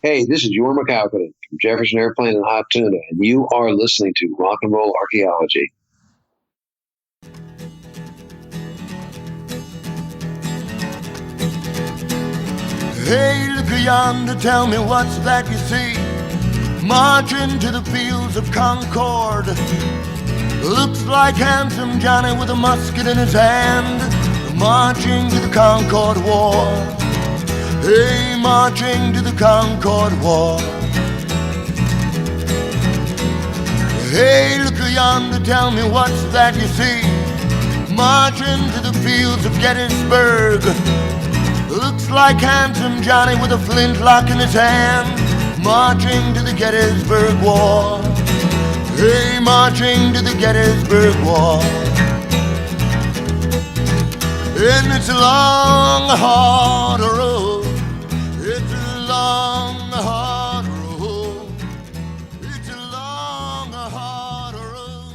Hey, this is your McCowkins from Jefferson Airplane and Hot Tuna, and you are listening to Rock and Roll Archaeology. Hey, look yonder, tell me what's that you see? Marching to the fields of Concord. Looks like handsome Johnny with a musket in his hand, marching to the Concord War. Hey, marching to the Concord War. Hey, look yonder, tell me what's that you see? Marching to the fields of Gettysburg. Looks like handsome Johnny with a flintlock in his hand, marching to the Gettysburg War. Hey, marching to the Gettysburg War. And it's a long, hard road. It's a long, hard road. It's a long, hard road.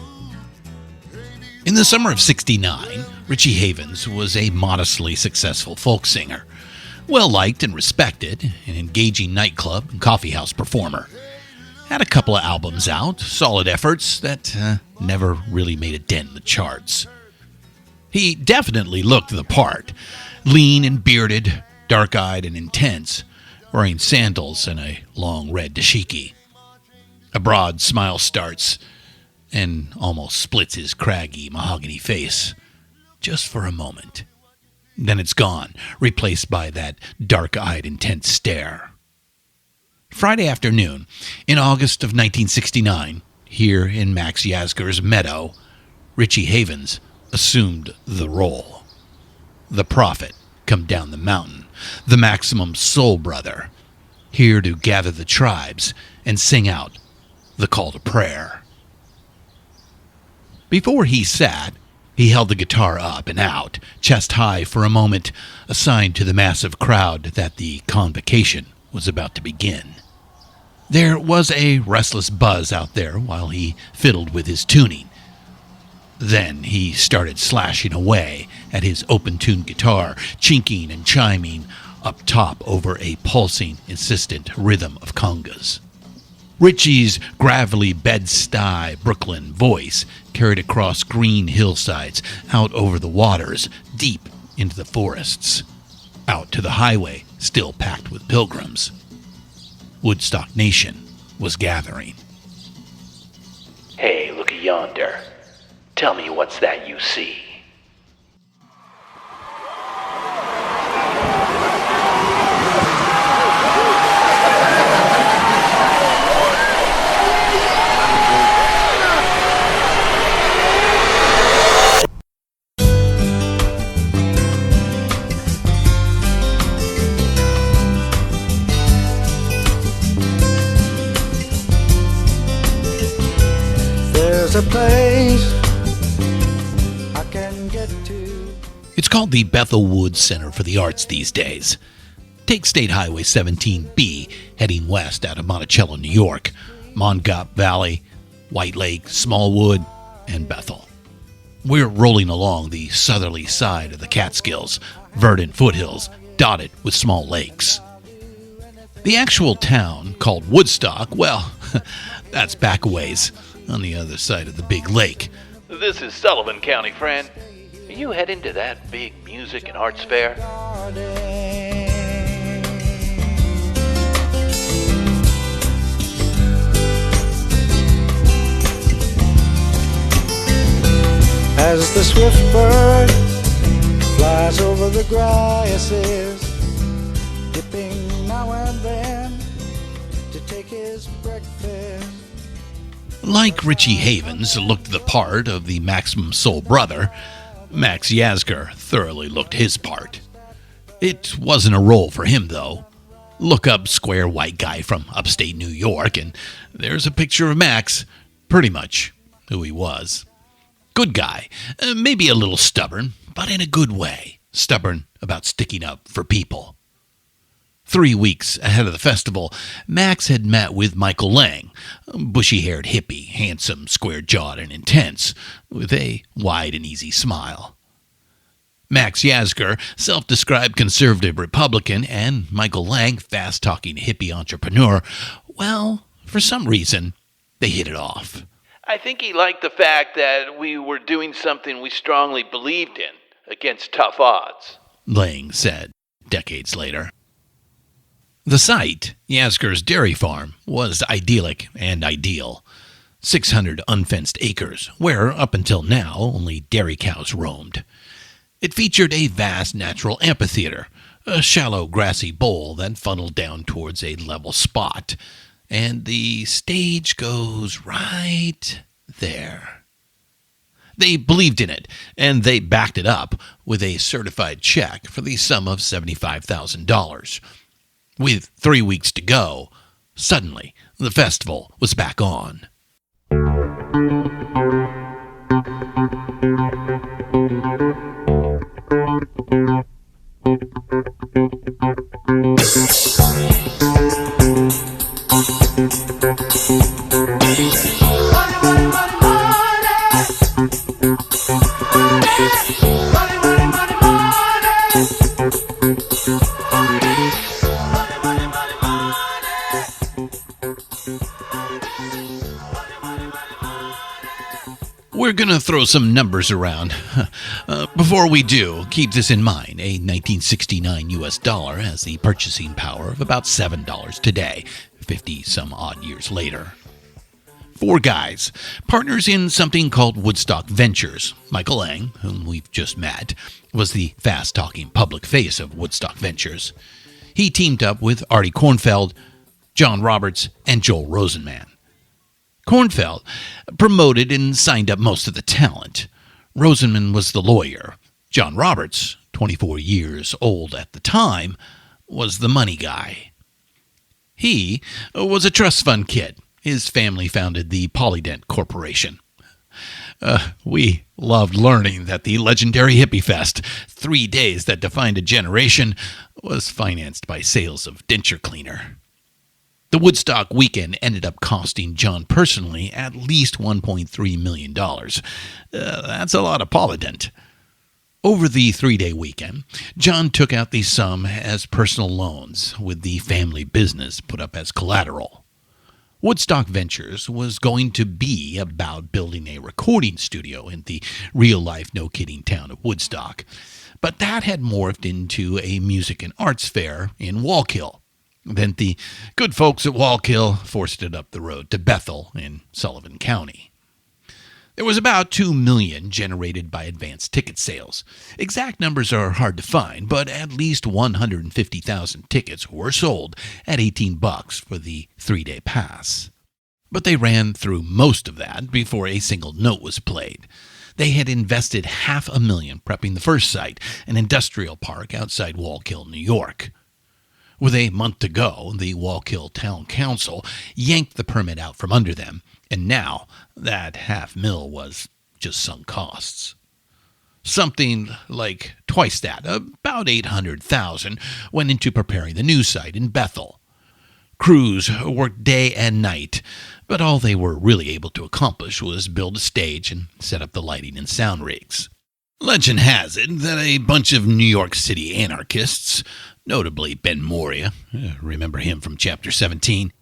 In the summer of '69, Richie Havens was a modestly successful folk singer, well-liked and respected, an engaging nightclub and coffeehouse performer. Had a couple of albums out, solid efforts that never really made a dent in the charts. He definitely looked the part, lean and bearded, dark-eyed and intense, wearing sandals and a long red dashiki. A broad smile starts and almost splits his craggy mahogany face, just for a moment. Then it's gone, replaced by that dark-eyed, intense stare. Friday afternoon, in August of 1969, here in Max Yasgur's meadow, Richie Havens assumed the role. The prophet come down the mountain, the maximum soul brother, here to gather the tribes and sing out the call to prayer. Before he sat, he held the guitar up and out, chest high for a moment, assigned to the massive crowd that the convocation was about to begin. There was a restless buzz out there while he fiddled with his tuning. Then he started slashing away at his open-tuned guitar, chinking and chiming up top over a pulsing, insistent rhythm of congas. Richie's gravelly Bed-Stuy Brooklyn voice carried across green hillsides, out over the waters, deep into the forests, out to the highway still packed with pilgrims. Woodstock Nation was gathering. Hey, look yonder. Tell me what's that you see? There's a place I can get to. It's called the Bethel Woods Center for the Arts these days. Take State Highway 17B, heading west out of Monticello, New York, Mongat Valley, White Lake, Smallwood, and Bethel. We're rolling along the southerly side of the Catskills, verdant foothills dotted with small lakes. The actual town, called Woodstock, well, that's back a ways, on the other side of the big lake. This is Sullivan County, friend. Are you heading to that big music and arts fair? As the swift bird flies over the grasses, dipping now and then to take his breakfast. Like Richie Havens looked the part of the maximum soul brother, Max Yasgur thoroughly looked his part. It wasn't a role for him, though. Look up square white guy from upstate New York, and there's a picture of Max, pretty much who he was. Good guy, maybe a little stubborn, but in a good way. Stubborn about sticking up for people. 3 weeks ahead of the festival, Max had met with Michael Lang, a bushy-haired hippie, handsome, square-jawed, and intense, with a wide and easy smile. Max Yasgur, self-described conservative Republican, and Michael Lang, fast-talking hippie entrepreneur, well, for some reason, they hit it off. I think he liked the fact that we were doing something we strongly believed in, against tough odds, Lang said decades later. The site, Yasgur's dairy farm, was idyllic and ideal. 600 unfenced acres, where, up until now, only dairy cows roamed. It featured a vast natural amphitheater, a shallow grassy bowl that funneled down towards a level spot, and the stage goes right there. They believed in it, and they backed it up with a certified check for the sum of $75,000. With 3 weeks to go, suddenly the festival was back on. We're going to throw some numbers around. Before we do, keep this in mind. A 1969 US dollar has the purchasing power of about $7 today, 50-some-odd years later. 4 guys, partners in something called Woodstock Ventures. Michael Lang, whom we've just met, was the fast-talking public face of Woodstock Ventures. He teamed up with Artie Kornfeld, John Roberts, and Joel Rosenman. Kornfeld promoted and signed up most of the talent. Rosenman was the lawyer. John Roberts, 24 years old at the time, was the money guy. He was a trust fund kid. His family founded the Polydent Corporation. We loved learning that the legendary Hippie Fest, 3 days that defined a generation, was financed by sales of denture cleaner. The Woodstock weekend ended up costing John personally at least $1.3 million. That's a lot of Polydent. Over the 3-day weekend, John took out the sum as personal loans, with the family business put up as collateral. Woodstock Ventures was going to be about building a recording studio in the real-life, no-kidding town of Woodstock. But that had morphed into a music and arts fair in Wallkill. Then the good folks at Wallkill forced it up the road to Bethel in Sullivan County. There was about $2 million generated by advanced ticket sales. Exact numbers are hard to find, but at least 150,000 tickets were sold at $18 for the 3-day pass. But they ran through most of that before a single note was played. They had invested $500,000 prepping the first site, an industrial park outside Wallkill, New York. With a month to go, the Wallkill Town Council yanked the permit out from under them, and now that $500,000 was just sunk costs. Something like twice that, about $800,000, went into preparing the new site in Bethel. Crews worked day and night, but all they were really able to accomplish was build a stage and set up the lighting and sound rigs. Legend has it that a bunch of New York City anarchists, notably Ben Moria, remember him from Chapter 17?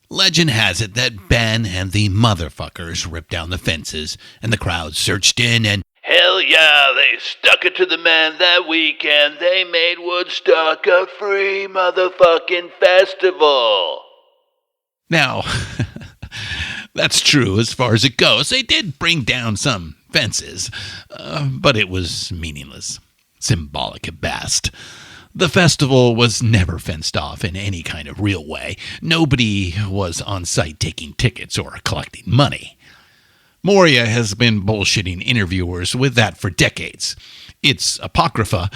Legend has it that Ben and the motherfuckers ripped down the fences, and the crowd surged in and, hell yeah, they stuck it to the man that weekend. They made Woodstock a free motherfucking festival. Now, that's true as far as it goes. They did bring down some fences, but it was meaningless, symbolic at best. The festival was never fenced off in any kind of real way. Nobody was on site taking tickets or collecting money. Moria has been bullshitting interviewers with that for decades. It's apocrypha,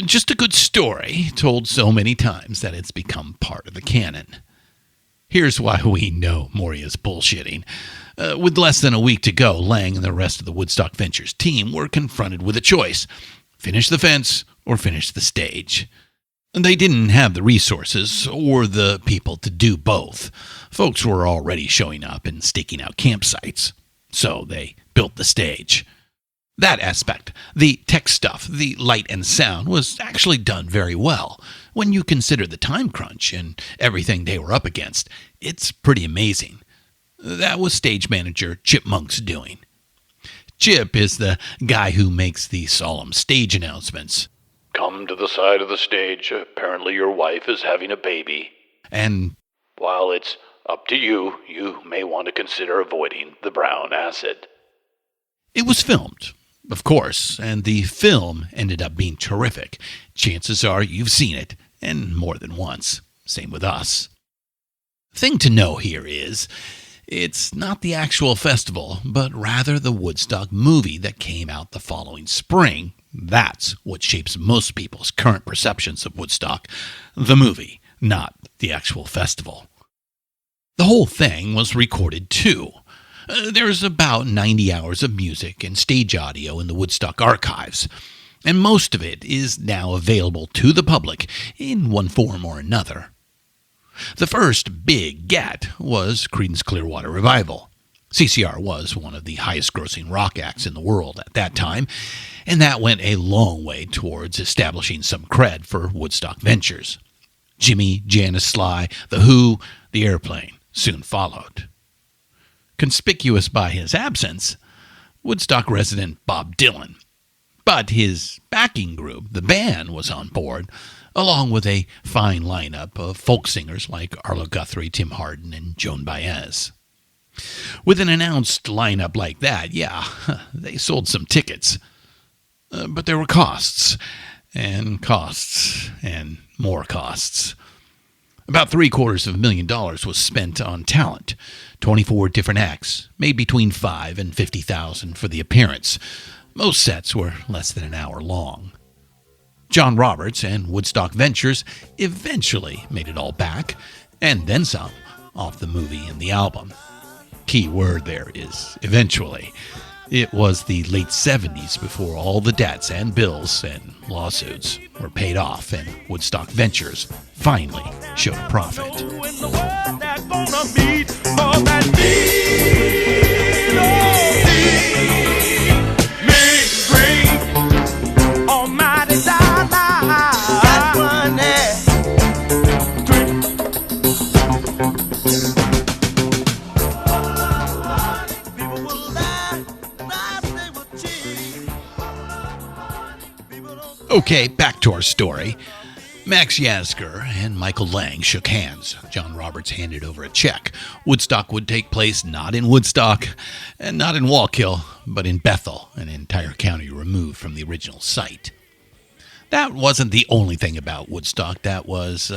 just a good story told so many times that it's become part of the canon. Here's why we know Moria's bullshitting. With less than a week to go, Lang and the rest of the Woodstock Ventures team were confronted with a choice: finish the fence or finish the stage. They didn't have the resources or the people to do both. Folks were already showing up and staking out campsites, so they built the stage. That aspect, the tech stuff, the light and sound, was actually done very well. When you consider the time crunch and everything they were up against, it's pretty amazing. That was stage manager Chip Monk's doing. Chip is the guy who makes the solemn stage announcements. Come to the side of the stage. Apparently your wife is having a baby. And while it's up to you, you may want to consider avoiding the brown acid. It was filmed, of course, and the film ended up being terrific. Chances are you've seen it, and more than once. Same with us. Thing to know here is, it's not the actual festival, but rather the Woodstock movie that came out the following spring. That's what shapes most people's current perceptions of Woodstock. The movie, not the actual festival. The whole thing was recorded too. There's about 90 hours of music and stage audio in the Woodstock archives, and most of it is now available to the public in one form or another. The first big get was Creedence Clearwater Revival. CCR was one of the highest-grossing rock acts in the world at that time, and that went a long way towards establishing some cred for Woodstock ventures. Jimmy, Janis, Sly, The Who, The Airplane soon followed. Conspicuous by his absence, Woodstock resident Bob Dylan. But his backing group, the band, was on board, along with a fine lineup of folk singers like Arlo Guthrie, Tim Hardin, and Joan Baez. With an announced lineup like that, yeah, they sold some tickets. But there were costs, and more costs. About $750,000 was spent on talent. 24 different acts, made between $5,000 and $50,000 for the appearance. Most sets were less than an hour long. John Roberts and Woodstock Ventures eventually made it all back, and then some, off the movie and the album. Key word there is eventually. It was the late 70s before all the debts and bills and lawsuits were paid off, and Woodstock Ventures finally showed a profit. Okay, back to our story. Max Yasgur and Michael Lang shook hands. John Roberts handed over a check. Woodstock would take place not in Woodstock and not in Wallkill, but in Bethel, an entire county removed from the original site. That wasn't the only thing about Woodstock that was,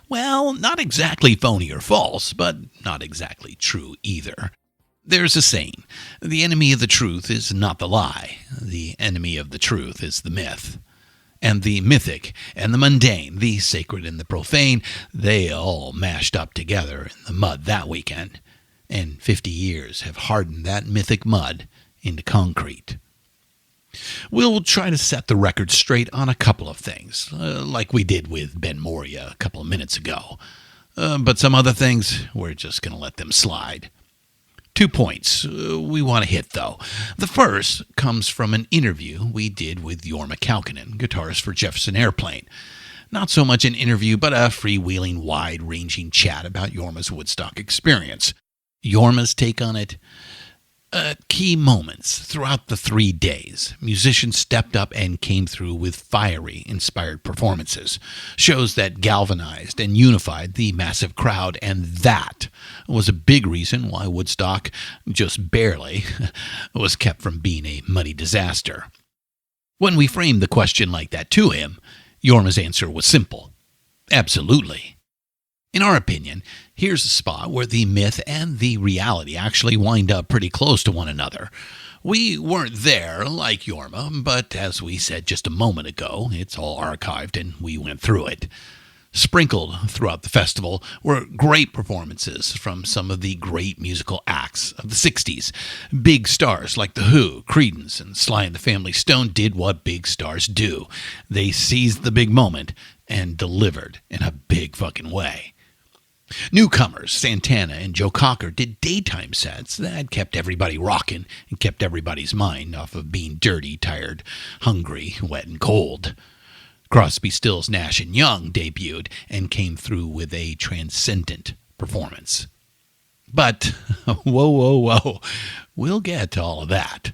not exactly phony or false, but not exactly true either. There's a saying, the enemy of the truth is not the lie. The enemy of the truth is the myth. And the mythic and the mundane, the sacred and the profane, they all mashed up together in the mud that weekend. And 50 years have hardened that mythic mud into concrete. We'll try to set the record straight on a couple of things, like we did with Ben Moria a couple of minutes ago. But some other things, we're just going to let them slide. 2 points we want to hit, though. The first comes from an interview we did with Jorma Kaukonen, guitarist for Jefferson Airplane. Not so much an interview, but a freewheeling, wide-ranging chat about Jorma's Woodstock experience. Jorma's take on it? Key moments throughout the 3 days. Musicians stepped up and came through with fiery, inspired performances. Shows that galvanized and unified the massive crowd, and that was a big reason why Woodstock, just barely, was kept from being a muddy disaster. When we framed the question like that to him, Jorma's answer was simple. Absolutely. In our opinion, here's a spot where the myth and the reality actually wind up pretty close to one another. We weren't there, like Jorma, but as we said just a moment ago, it's all archived and we went through it. Sprinkled throughout the festival were great performances from some of the great musical acts of the 60s. Big stars like The Who, Creedence, and Sly and the Family Stone did what big stars do. They seized the big moment and delivered in a big fucking way. Newcomers Santana and Joe Cocker did daytime sets that kept everybody rocking and kept everybody's mind off of being dirty, tired, hungry, wet, and cold. Crosby, Stills, Nash & Young debuted and came through with a transcendent performance. But, whoa, we'll get to all of that.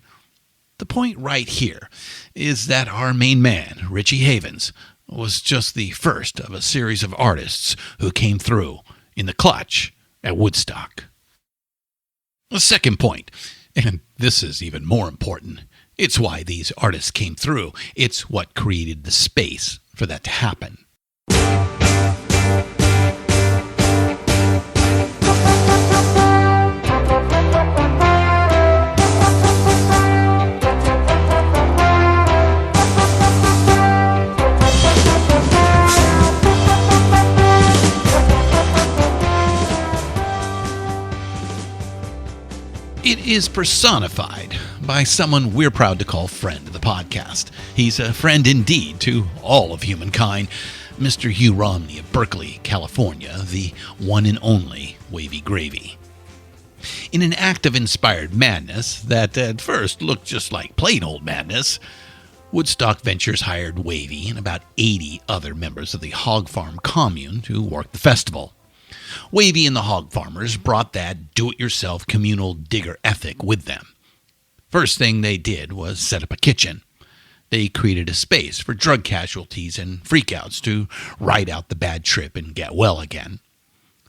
The point right here is that our main man, Richie Havens, was just the first of a series of artists who came through in the clutch at Woodstock. The second point, and this is even more important, it's why these artists came through. It's what created the space for that to happen. It is personified by someone we're proud to call friend of the podcast. He's a friend indeed to all of humankind, Mr. Hugh Romney of Berkeley, California, the one and only Wavy Gravy. In an act of inspired madness that at first looked just like plain old madness, Woodstock Ventures hired Wavy and about 80 other members of the Hog Farm commune to work the festival. Wavy and the hog farmers brought that do-it-yourself communal digger ethic with them. First thing they did was set up a kitchen. They created a space for drug casualties and freakouts to ride out the bad trip and get well again.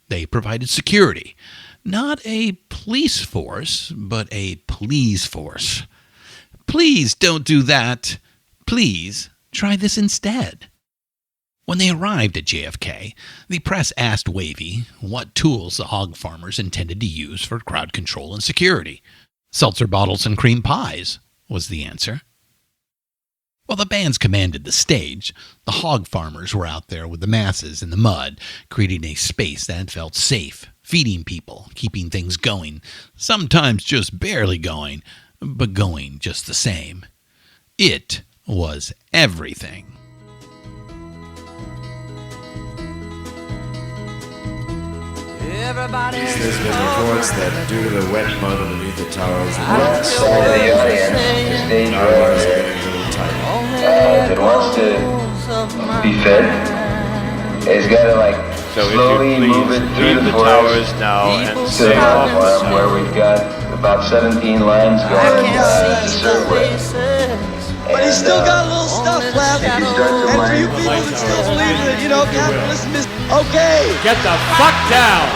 They provided security. Not a police force, but a please force. Please don't do that. Please try this instead. When they arrived at JFK, the press asked Wavy what tools the hog farmers intended to use for crowd control and security. Seltzer bottles and cream pies, was the answer. While the bands commanded the stage, the hog farmers were out there with the masses in the mud, creating a space that felt safe, feeding people, keeping things going, sometimes just barely going, but going just the same. It was everything. There's been reports that due to the wet mud underneath the towers, One side of the audience, the stage are right getting a little tight. that wants to be fed has got to like slowly move it through the forest now and to the hog farm where we've got about 17 lines going to serve with. But he's still got a little stuff left. If you start to And for wind you people that still believe that, capitalism is okay. Get the fuck down!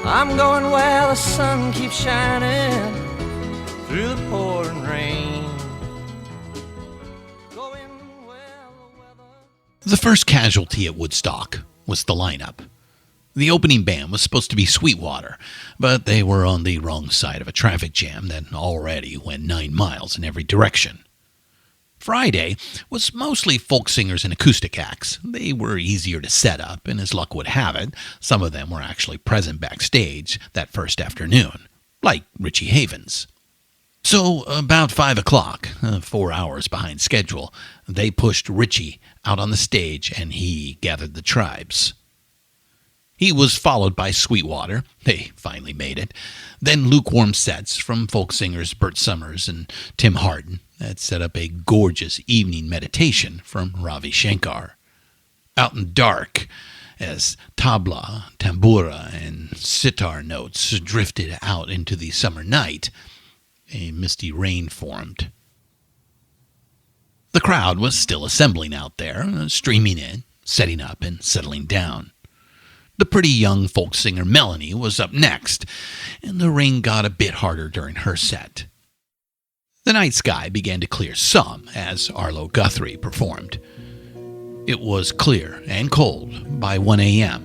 I'm going where the sun keeps shining through the pouring rain. Going where the weather... The first casualty at Woodstock was the lineup. The opening band was supposed to be Sweetwater, but they were on the wrong side of a traffic jam that already went 9 miles in every direction. Friday was mostly folk singers and acoustic acts. They were easier to set up, and as luck would have it, some of them were actually present backstage that first afternoon, like Richie Havens. So about 5 o'clock, 4 hours behind schedule, they pushed Richie out on the stage and he gathered the tribes. He was followed by Sweetwater. They finally made it. Then lukewarm sets from folk singers Bert Summers and Tim Hardin that set up a gorgeous evening meditation from Ravi Shankar. Out in dark, as tabla, tambura, and sitar notes drifted out into the summer night, a misty rain formed. The crowd was still assembling out there, streaming in, setting up, and settling down. The pretty young folk singer Melanie was up next, and the rain got a bit harder during her set. The night sky began to clear some as Arlo Guthrie performed. It was clear and cold by 1 a.m.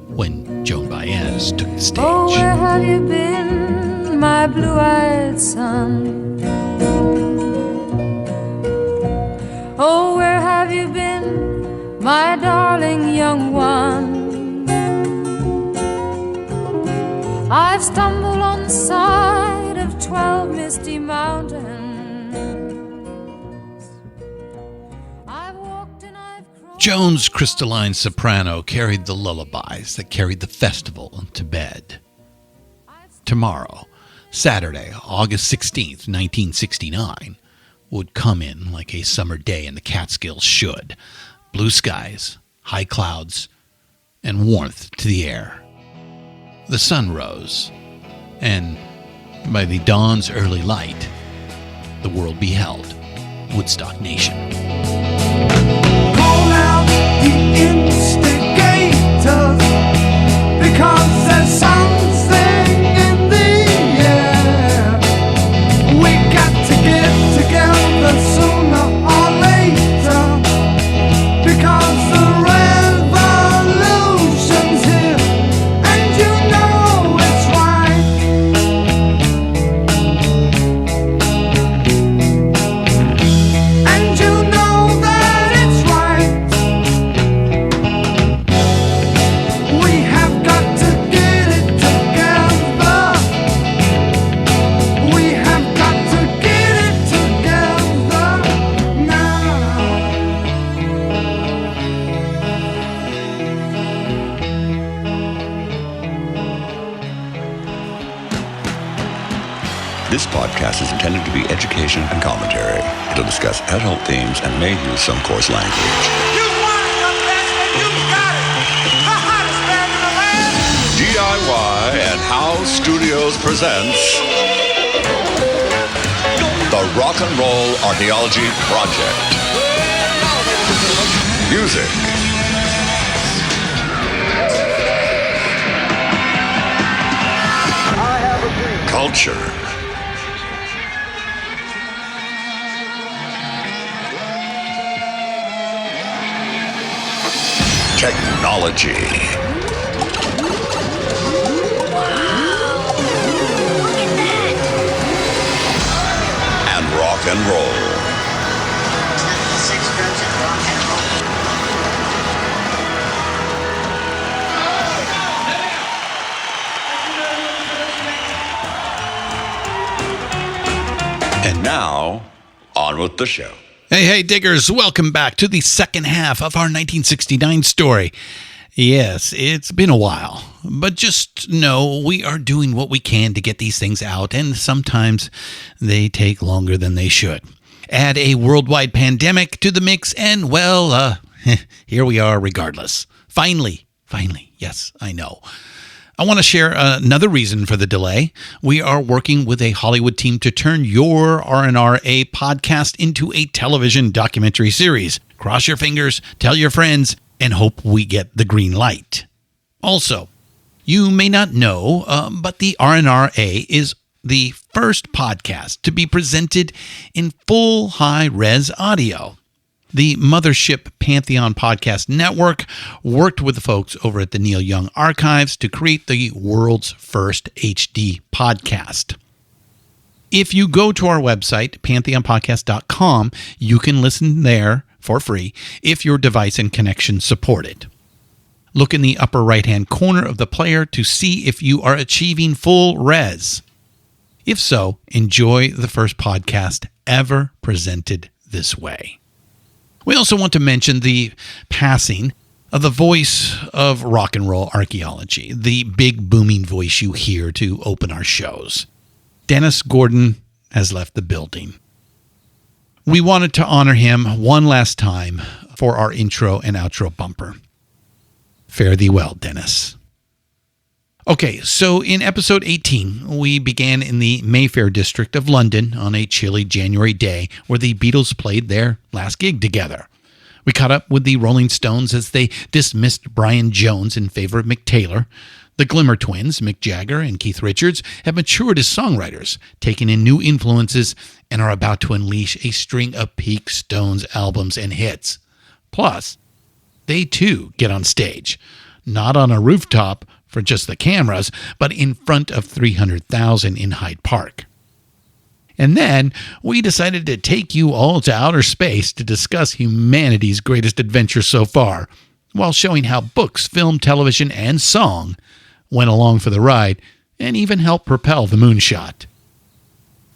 when Joan Baez took the stage. Oh, where have you been, my blue-eyed son? Oh, where have you been, my darling young one? I've stumbled on the side of 12 misty mountains. I've walked and I've crawled. Jones' crystalline soprano carried the lullabies that carried the festival to bed. Tomorrow, Saturday, August 16th, 1969, would come in like a summer day in the Catskills should. Blue skies, high clouds, and warmth to the air. The sun rose, and by the dawn's early light, the world beheld Woodstock Nation. Call out the instigators, because there's something in the air. We got to get together sooner or later, because the revolution's here, and you know it's right. And you know that it's right. We have got to get it together. We have got to get it together now. This podcast is intended to be education and commentary. It'll discuss adult themes and may use some coarse language. You want it, young man, and you got it. The hottest band in the land. DIY and House Studios presents the Rock and Roll Archaeology Project. Music. Culture. Technology. And rock and roll. And now, on with the show. Hey, diggers, welcome back to the second half of our 1969 story. Yes, it's been a while, but just know we are doing what we can to get these things out, and sometimes they take longer than they should. Add a worldwide pandemic to the mix, and well, here we are regardless. Finally, yes, I know. I want to share another reason for the delay. We are working with a Hollywood team to turn your RNRA podcast into a television documentary series. Cross your fingers, tell your friends, and hope we get the green light. Also, you may not know, but the RNRA is the first podcast to be presented in full high-res audio. The mothership Pantheon Podcast Network worked with the folks over at the Neil Young Archives to create the world's first HD podcast. If you go to our website, pantheonpodcast.com, you can listen there for free if your device and connection support it. Look in the upper right-hand corner of the player to see if you are achieving full res. If so, enjoy the first podcast ever presented this way. We also want to mention the passing of the voice of rock and roll archaeology, the big booming voice you hear to open our shows. Dennis Gordon has left the building. We wanted to honor him one last time for our intro and outro bumper. Fare thee well, Dennis. Okay, so in episode 18, we began in the Mayfair district of London on a chilly January day where the Beatles played their last gig together. We caught up with the Rolling Stones as they dismissed Brian Jones in favor of Mick Taylor. The Glimmer twins, Mick Jagger and Keith Richards, have matured as songwriters, taken in new influences, and are about to unleash a string of peak Stones albums and hits. Plus, they too get on stage, not on a rooftop for just the cameras, but in front of 300,000 in Hyde Park. And then we decided to take you all to outer space to discuss humanity's greatest adventure so far, while showing how books, film, television, and song went along for the ride and even helped propel the moonshot.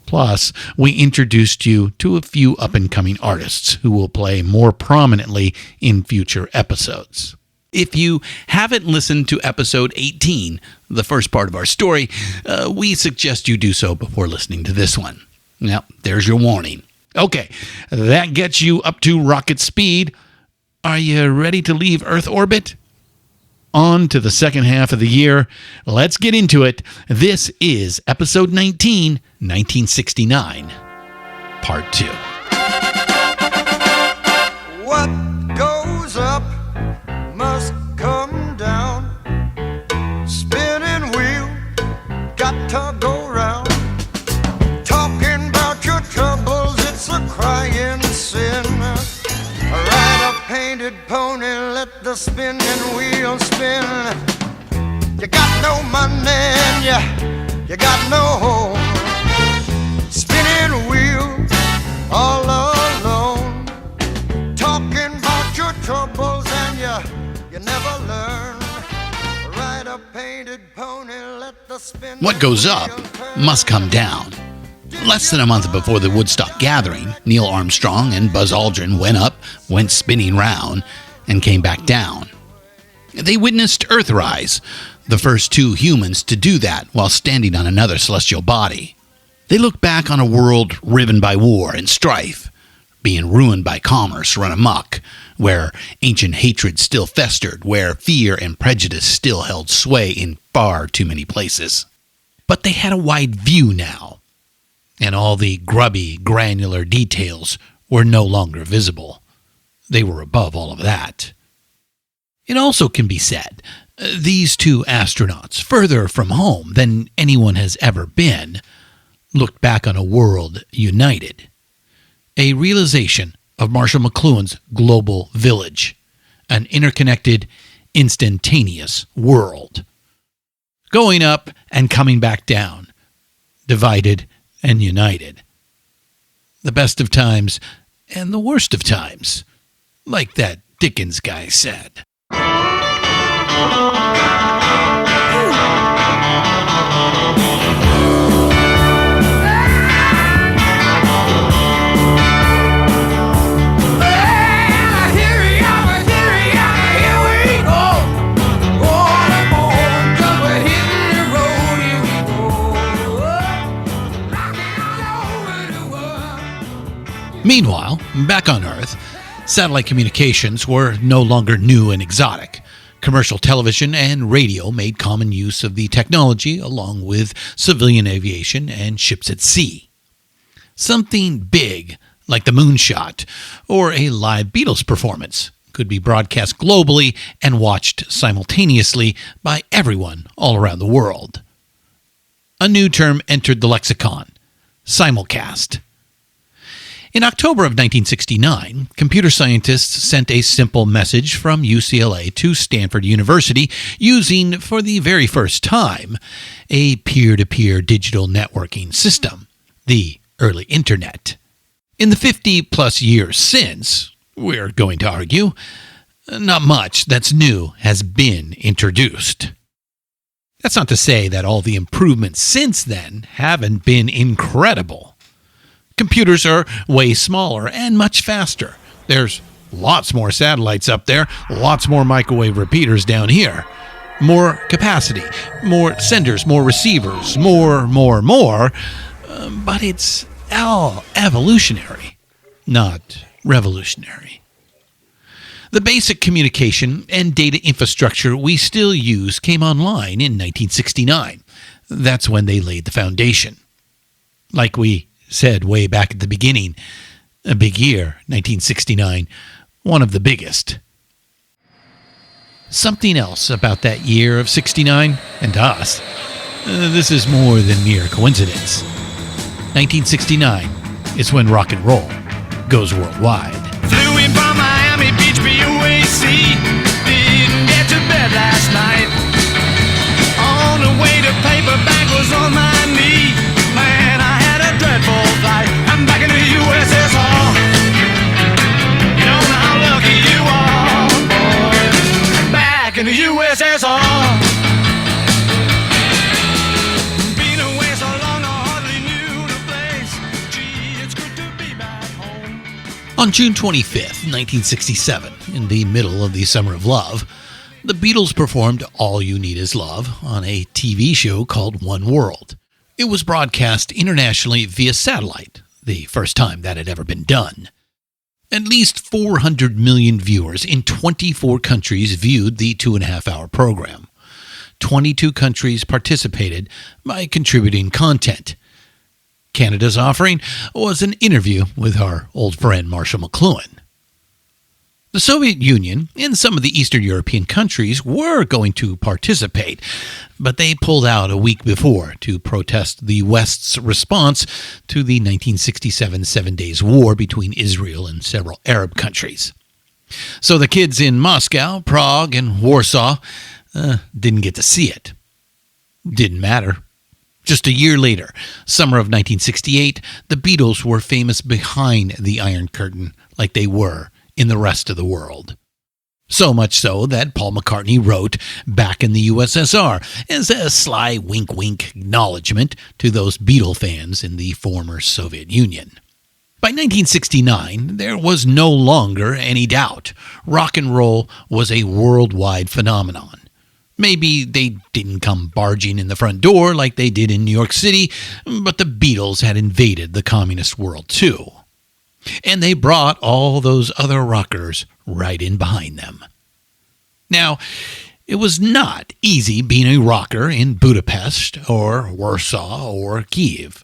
Plus, we introduced you to a few up-and-coming artists who will play more prominently in future episodes. If you haven't listened to episode 18, the first part of our story, we suggest you do so before listening to this one. Now, there's your warning. Okay, that gets you up to rocket speed. Are you ready to leave Earth orbit? On to the second half of the year. Let's get into it. This is episode 19, 1969, part 2. What goes up must come down. Spinning wheel, got to go round. Talking about your troubles, it's a crying sin. Ride a painted pony, let the spinning wheel spin. You got no money and you got no home. Spinning wheel, all alone. Talking about your troubles and you never learn. Ride a painted pony, let the spinning What goes up must come down. Less than a month before the Woodstock gathering, Neil Armstrong and Buzz Aldrin went up, went spinning round, and came back down. They witnessed Earthrise, the first two humans to do that while standing on another celestial body. They looked back on a world riven by war and strife, being ruined by commerce run amok, where ancient hatred still festered, where fear and prejudice still held sway in far too many places. But they had a wide view now, and all the grubby, granular details were no longer visible. They were above all of that. It also can be said, these two astronauts, further from home than anyone has ever been, looked back on a world united. A realization of Marshall McLuhan's global village, an interconnected, instantaneous world. Going up and coming back down, divided and united. The best of times and the worst of times, like that Dickens guy said. Meanwhile, back on Earth, satellite communications were no longer new and exotic. Commercial television and radio made common use of the technology along with civilian aviation and ships at sea. Something big, like the moonshot or a live Beatles performance, could be broadcast globally and watched simultaneously by everyone all around the world. A new term entered the lexicon: simulcast. In October of 1969, computer scientists sent a simple message from UCLA to Stanford University using, for the very first time, a peer-to-peer digital networking system, the early Internet. In the 50-plus years since, we're going to argue, not much that's new has been introduced. That's not to say that all the improvements since then haven't been incredible. Computers are way smaller and much faster. There's lots more satellites up there, lots more microwave repeaters down here. More capacity, more senders, more receivers, more. But it's all evolutionary, not revolutionary. The basic communication and data infrastructure we still use came online in 1969. That's when they laid the foundation. Like we said way back at the beginning, a big year, 1969, one of the biggest. Something else about that year of 69 and us. This is more than mere coincidence. 1969 is when rock and roll goes worldwide. Flew in from Miami Beach, BUAC. Didn't get to bed last night. On the way to paperback was on my knee. Man, I had a dreadful flight. I'm back in the USSR. You don't know how lucky you are, boy. Back in the USSR. Been away so long I hardly knew the place. On June 25th, 1967, in the middle of the Summer of Love, the Beatles performed All You Need Is Love on a TV show called One World. It was broadcast internationally via satellite, the first time that had ever been done. At least 400 million viewers in 24 countries viewed the 2.5-hour program. 22 countries participated by contributing content. Canada's offering was an interview with our old friend Marshall McLuhan. The Soviet Union and some of the Eastern European countries were going to participate, but they pulled out a week before to protest the West's response to the 1967 Seven Days War between Israel and several Arab countries. So the kids in Moscow, Prague, and Warsaw didn't get to see it. Didn't matter. Just a year later, summer of 1968, the Beatles were famous behind the Iron Curtain like they were in the rest of the world. So much so that Paul McCartney wrote Back in the USSR as a sly wink-wink acknowledgement to those Beatle fans in the former Soviet Union. By 1969, there was no longer any doubt. Rock and roll was a worldwide phenomenon. Maybe they didn't come barging in the front door like they did in New York City, but the Beatles had invaded the communist world too. And they brought all those other rockers right in behind them. Now, it was not easy being a rocker in Budapest or Warsaw or Kiev.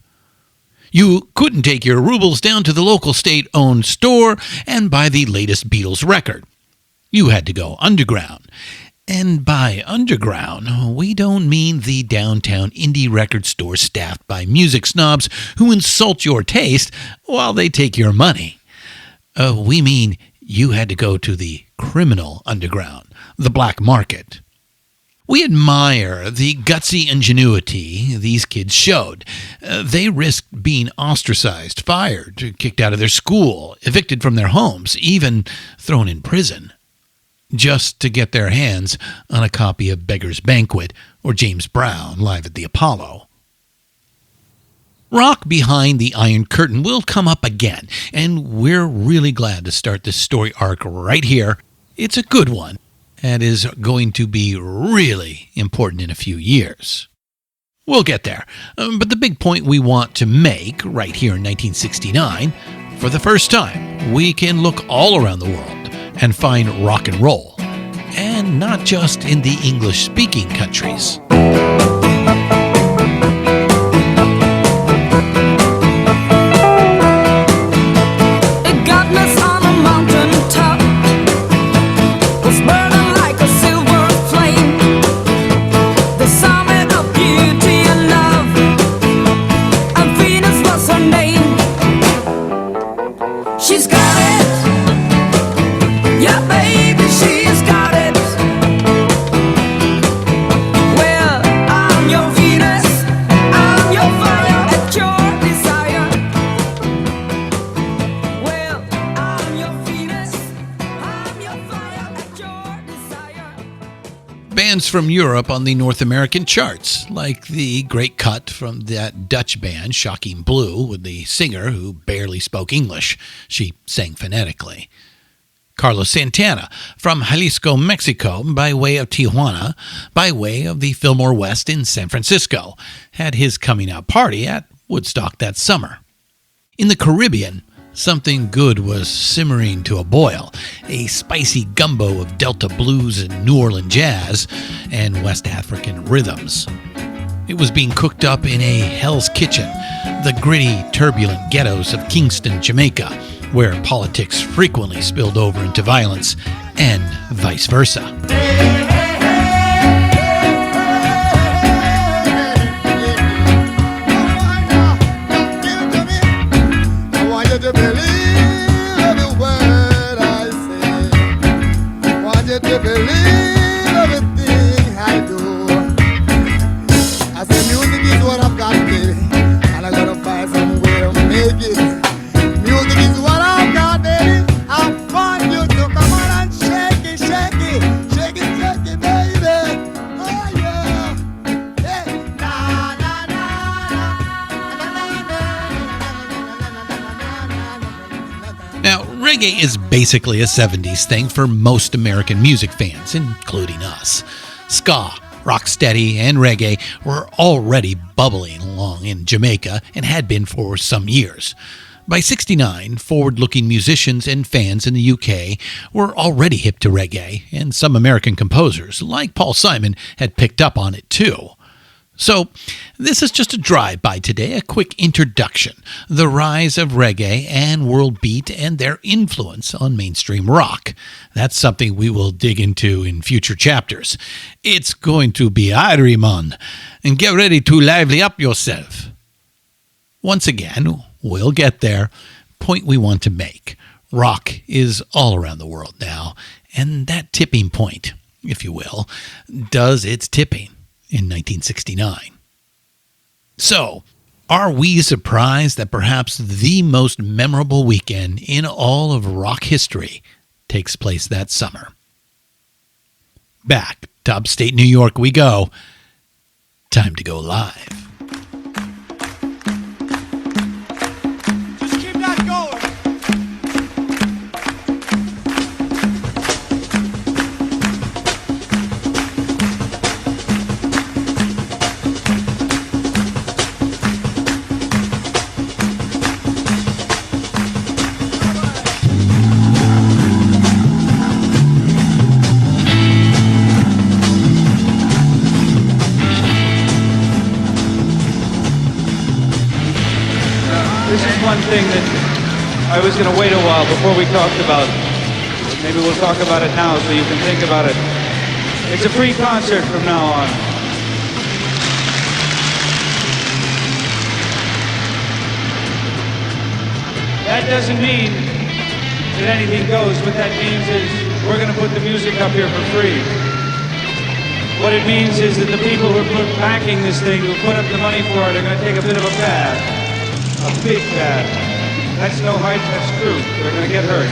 You couldn't take your rubles down to the local state-owned store and buy the latest Beatles record. You had to go underground. And by underground, we don't mean the downtown indie record store staffed by music snobs who insult your taste while they take your money. We mean you had to go to the criminal underground, the black market. We admire the gutsy ingenuity these kids showed. They risked being ostracized, fired, kicked out of their school, evicted from their homes, even thrown in prison, just to get their hands on a copy of Beggar's Banquet or James Brown live at the Apollo. Rock behind the Iron Curtain will come up again, and we're really glad to start this story arc right here. It's a good one, and is going to be really important in a few years. We'll get there, but the big point we want to make right here in 1969, for the first time, we can look all around the world and find rock and roll, and not just in the English-speaking countries. She's got it. Yeah, baby, she's got it. Well, I'm your Venus. I'm your fire at your desire. Well, I'm your Venus. I'm your fire at your desire. Bands from Europe on the North American charts, like the great cut from that Dutch band Shocking Blue with the singer who barely spoke English. She sang phonetically. Carlos Santana from Jalisco, Mexico, by way of Tijuana, by way of the Fillmore West in San Francisco, had his coming out party at Woodstock that summer. In the Caribbean, something good was simmering to a boil, a spicy gumbo of Delta blues and New Orleans jazz and West African rhythms. It was being cooked up in a Hell's Kitchen, the gritty, turbulent ghettos of Kingston, Jamaica, where politics frequently spilled over into violence, and vice versa. I want you to believe every word I say. I want you to believe everything I do. I say music is what I've got, baby, and I gotta find some way to make it. Music is what I've got, baby. I want you to come on and shake it, shake it, shake it, shake it. Reggae is basically a 70s thing for most American music fans, including us. Ska, rocksteady, and reggae were already bubbling along in Jamaica and had been for some years. By '69, forward-looking musicians and fans in the UK were already hip to reggae, and some American composers, like Paul Simon, had picked up on it too. So, this is just a drive-by today, a quick introduction, the rise of reggae and world beat and their influence on mainstream rock. That's something we will dig into in future chapters. It's going to be airy, man, and get ready to lively up yourself. Once again, we'll get there. Point we want to make. Rock is all around the world now, and that tipping point, if you will, does its tipping in 1969. So, are we surprised that perhaps the most memorable weekend in all of rock history takes place that summer? Back to upstate New York we go. Time to go live. Thing that I was going to wait a while before we talked about. Maybe we'll talk about it now so you can think about it. It's a free concert from now on. That doesn't mean that anything goes. What that means is we're going to put the music up here for free. What it means is that the people who are backing this thing, who put up the money for it, are going to take a bit of a bath. A big bath. That's no height, that's true. They're going to get hurt.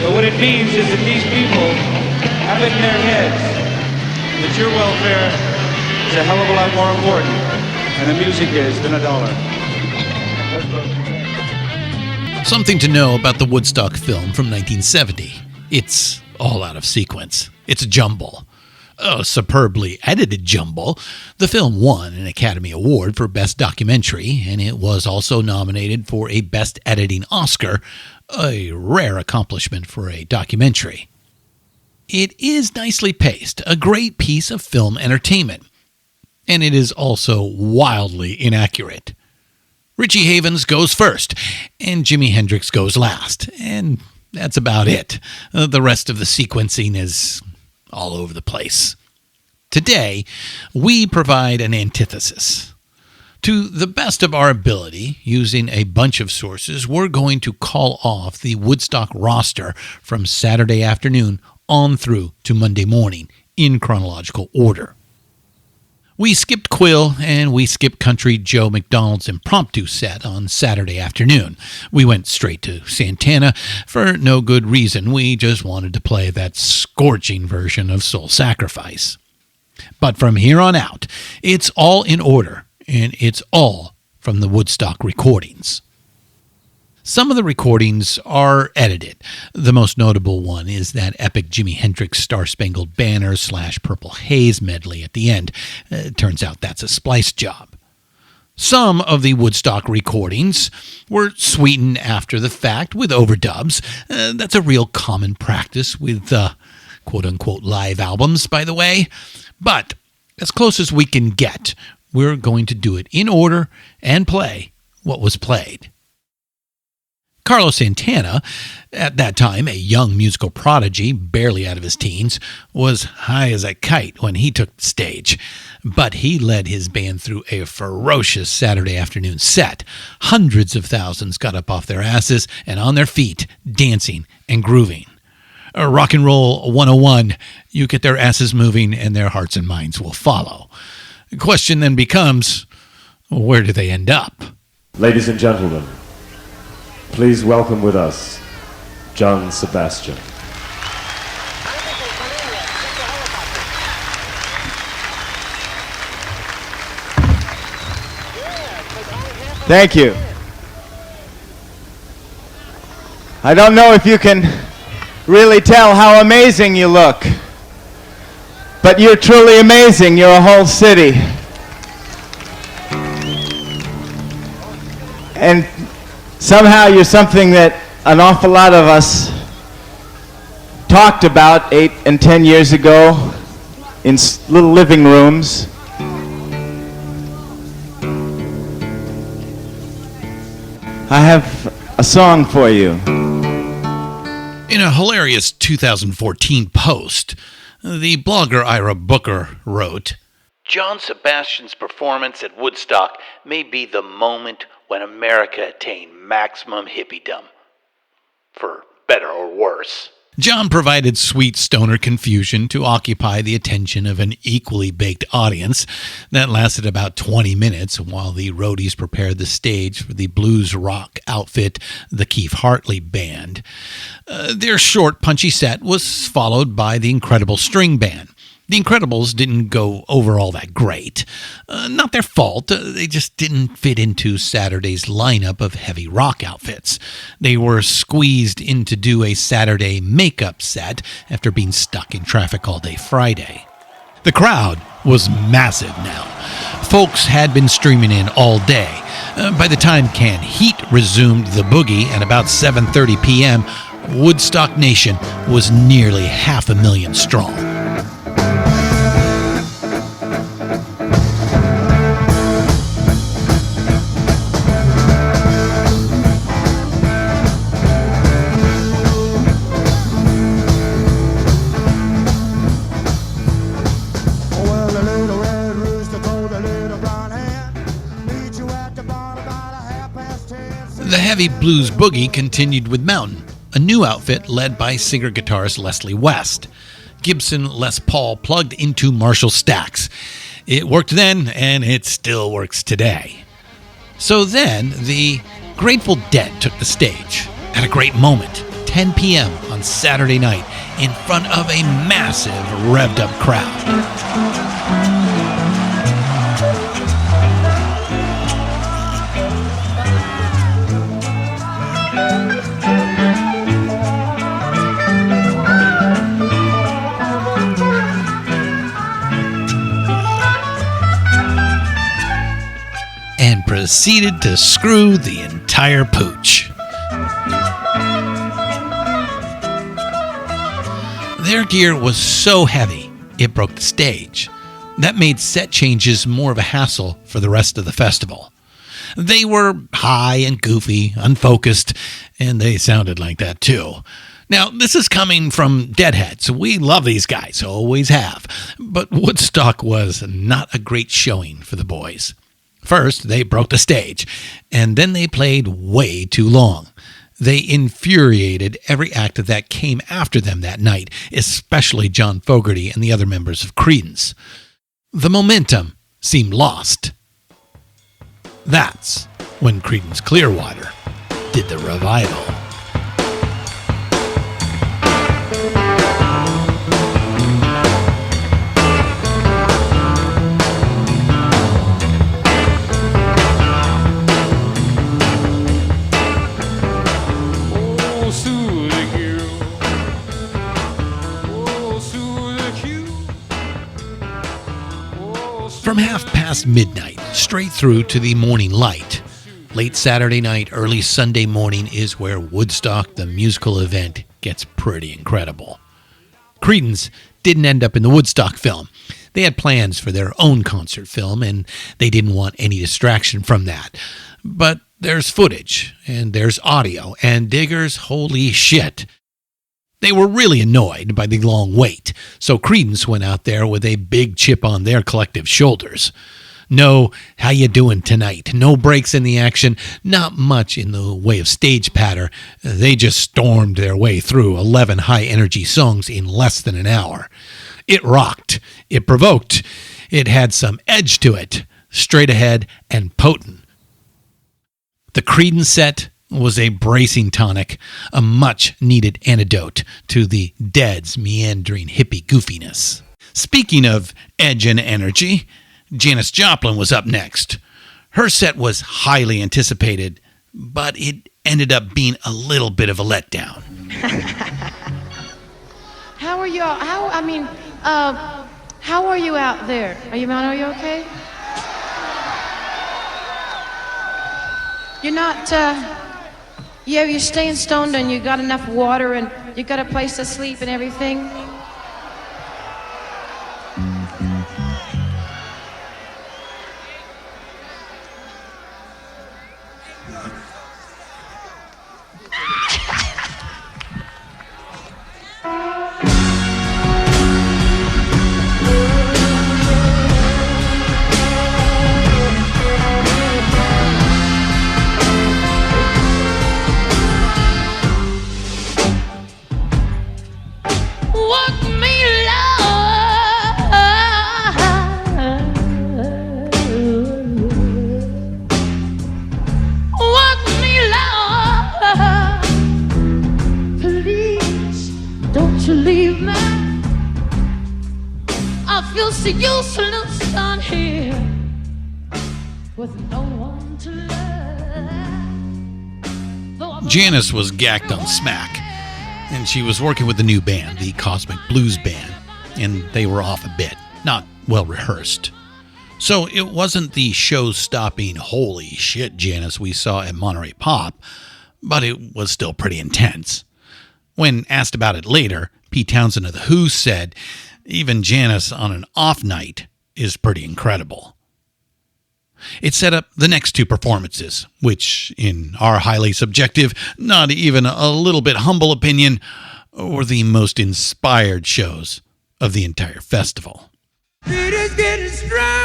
But what it means is that these people have it in their heads that your welfare is a hell of a lot more important, and the music is, than $1. Something to know about the Woodstock film from 1970. It's all out of sequence. It's a jumble. A superbly edited jumble. The film won an Academy Award for Best Documentary, and it was also nominated for a Best Editing Oscar, a rare accomplishment for a documentary. It is nicely paced, a great piece of film entertainment, and it is also wildly inaccurate. Richie Havens goes first, and Jimi Hendrix goes last, and that's about it. The rest of the sequencing is all over the place. Today, we provide an antithesis. To the best of our ability, using a bunch of sources, we're going to call off the Woodstock roster from Saturday afternoon on through to Monday morning in chronological order. We skipped Quill and we skipped Country Joe McDonald's impromptu set on Saturday afternoon. We went straight to Santana for no good reason. We just wanted to play that scorching version of Soul Sacrifice. But from here on out, it's all in order, and it's all from the Woodstock recordings. Some of the recordings are edited. The most notable one is that epic Jimi Hendrix Star-Spangled Banner / Purple Haze medley at the end. Turns out that's a splice job. Some of the Woodstock recordings were sweetened after the fact with overdubs. That's a real common practice with quote-unquote live albums, by the way. But as close as we can get, we're going to do it in order and play what was played. Carlos Santana, at that time a young musical prodigy, barely out of his teens, was high as a kite when he took the stage. But he led his band through a ferocious Saturday afternoon set. Hundreds of thousands got up off their asses and on their feet, dancing and grooving. Rock and Roll 101, you get their asses moving and their hearts and minds will follow. The question then becomes, where do they end up? Ladies and gentlemen, please welcome with us, John Sebastian. Thank you. I don't know if you can really tell how amazing you look, but you're truly amazing. You're a whole city. And somehow you're something that an awful lot of us talked about 8 and 10 years ago in little living rooms. I have a song for you. In a hilarious 2014 post, the blogger Ira Booker wrote, John Sebastian's performance at Woodstock may be the moment when America attained maximum hippiedom. For better or worse. John provided sweet stoner confusion to occupy the attention of an equally baked audience that lasted about 20 minutes while the roadies prepared the stage for the blues rock outfit, the Keith Hartley Band. Their short, punchy set was followed by the Incredible String Band. The Incredibles didn't go over all that great. Not their fault. They just didn't fit into Saturday's lineup of heavy rock outfits. They were squeezed in to do a Saturday makeup set after being stuck in traffic all day Friday. The crowd was massive now. Folks had been streaming in all day. By the time Can Heat resumed the boogie at about 7:30 p.m., Woodstock Nation was nearly 500,000 strong. The heavy blues boogie continued with Mountain, a new outfit led by singer-guitarist Leslie West. Gibson Les Paul plugged into Marshall Stax. It worked then, and it still works today. So then, the Grateful Dead took the stage at a great moment, 10 p.m. on Saturday night, in front of a massive, revved-up crowd. And proceeded to screw the entire pooch. Their gear was so heavy, it broke the stage. That made set changes more of a hassle for the rest of the festival. They were high and goofy, unfocused, and they sounded like that too. Now, this is coming from Deadheads. We love these guys, always have. But Woodstock was not a great showing for the boys. First, they broke the stage, and then they played way too long. They infuriated every act that came after them that night, especially John Fogerty and the other members of Creedence. The momentum seemed lost. That's when Creedence Clearwater did the revival. From midnight, straight through to the morning light. Late Saturday night, early Sunday morning is where Woodstock, the musical event, gets pretty incredible. Creedence didn't end up in the Woodstock film. They had plans for their own concert film, and they didn't want any distraction from that. But there's footage, and there's audio, and diggers, holy shit. They were really annoyed by the long wait, so Creedence went out there with a big chip on their collective shoulders. No, how you doing tonight? No breaks in the action, not much in the way of stage patter. They just stormed their way through 11 high-energy songs in less than an hour. It rocked, it provoked, it had some edge to it, straight ahead and potent. The Creedence set was a bracing tonic, a much-needed antidote to the Dead's meandering hippie goofiness. Speaking of edge and energy, Janis Joplin was up next. Her set was highly anticipated, but it ended up being a little bit of a letdown. How are you all? How are you out there? Are you okay? You're not, you're staying stoned and you got enough water and you got a place to sleep and everything? Janice was gacked on smack, and she was working with the new band, the Cosmic Blues Band, and they were off a bit, not well rehearsed. So it wasn't the show-stopping holy shit Janice we saw at Monterey Pop, but it was still pretty intense. When asked about it later, Pete Townsend of The Who said, even Janice on an off night is pretty incredible. It set up the next two performances, which, in our highly subjective, not even a little bit humble opinion, were the most inspired shows of the entire festival. It is getting stronger.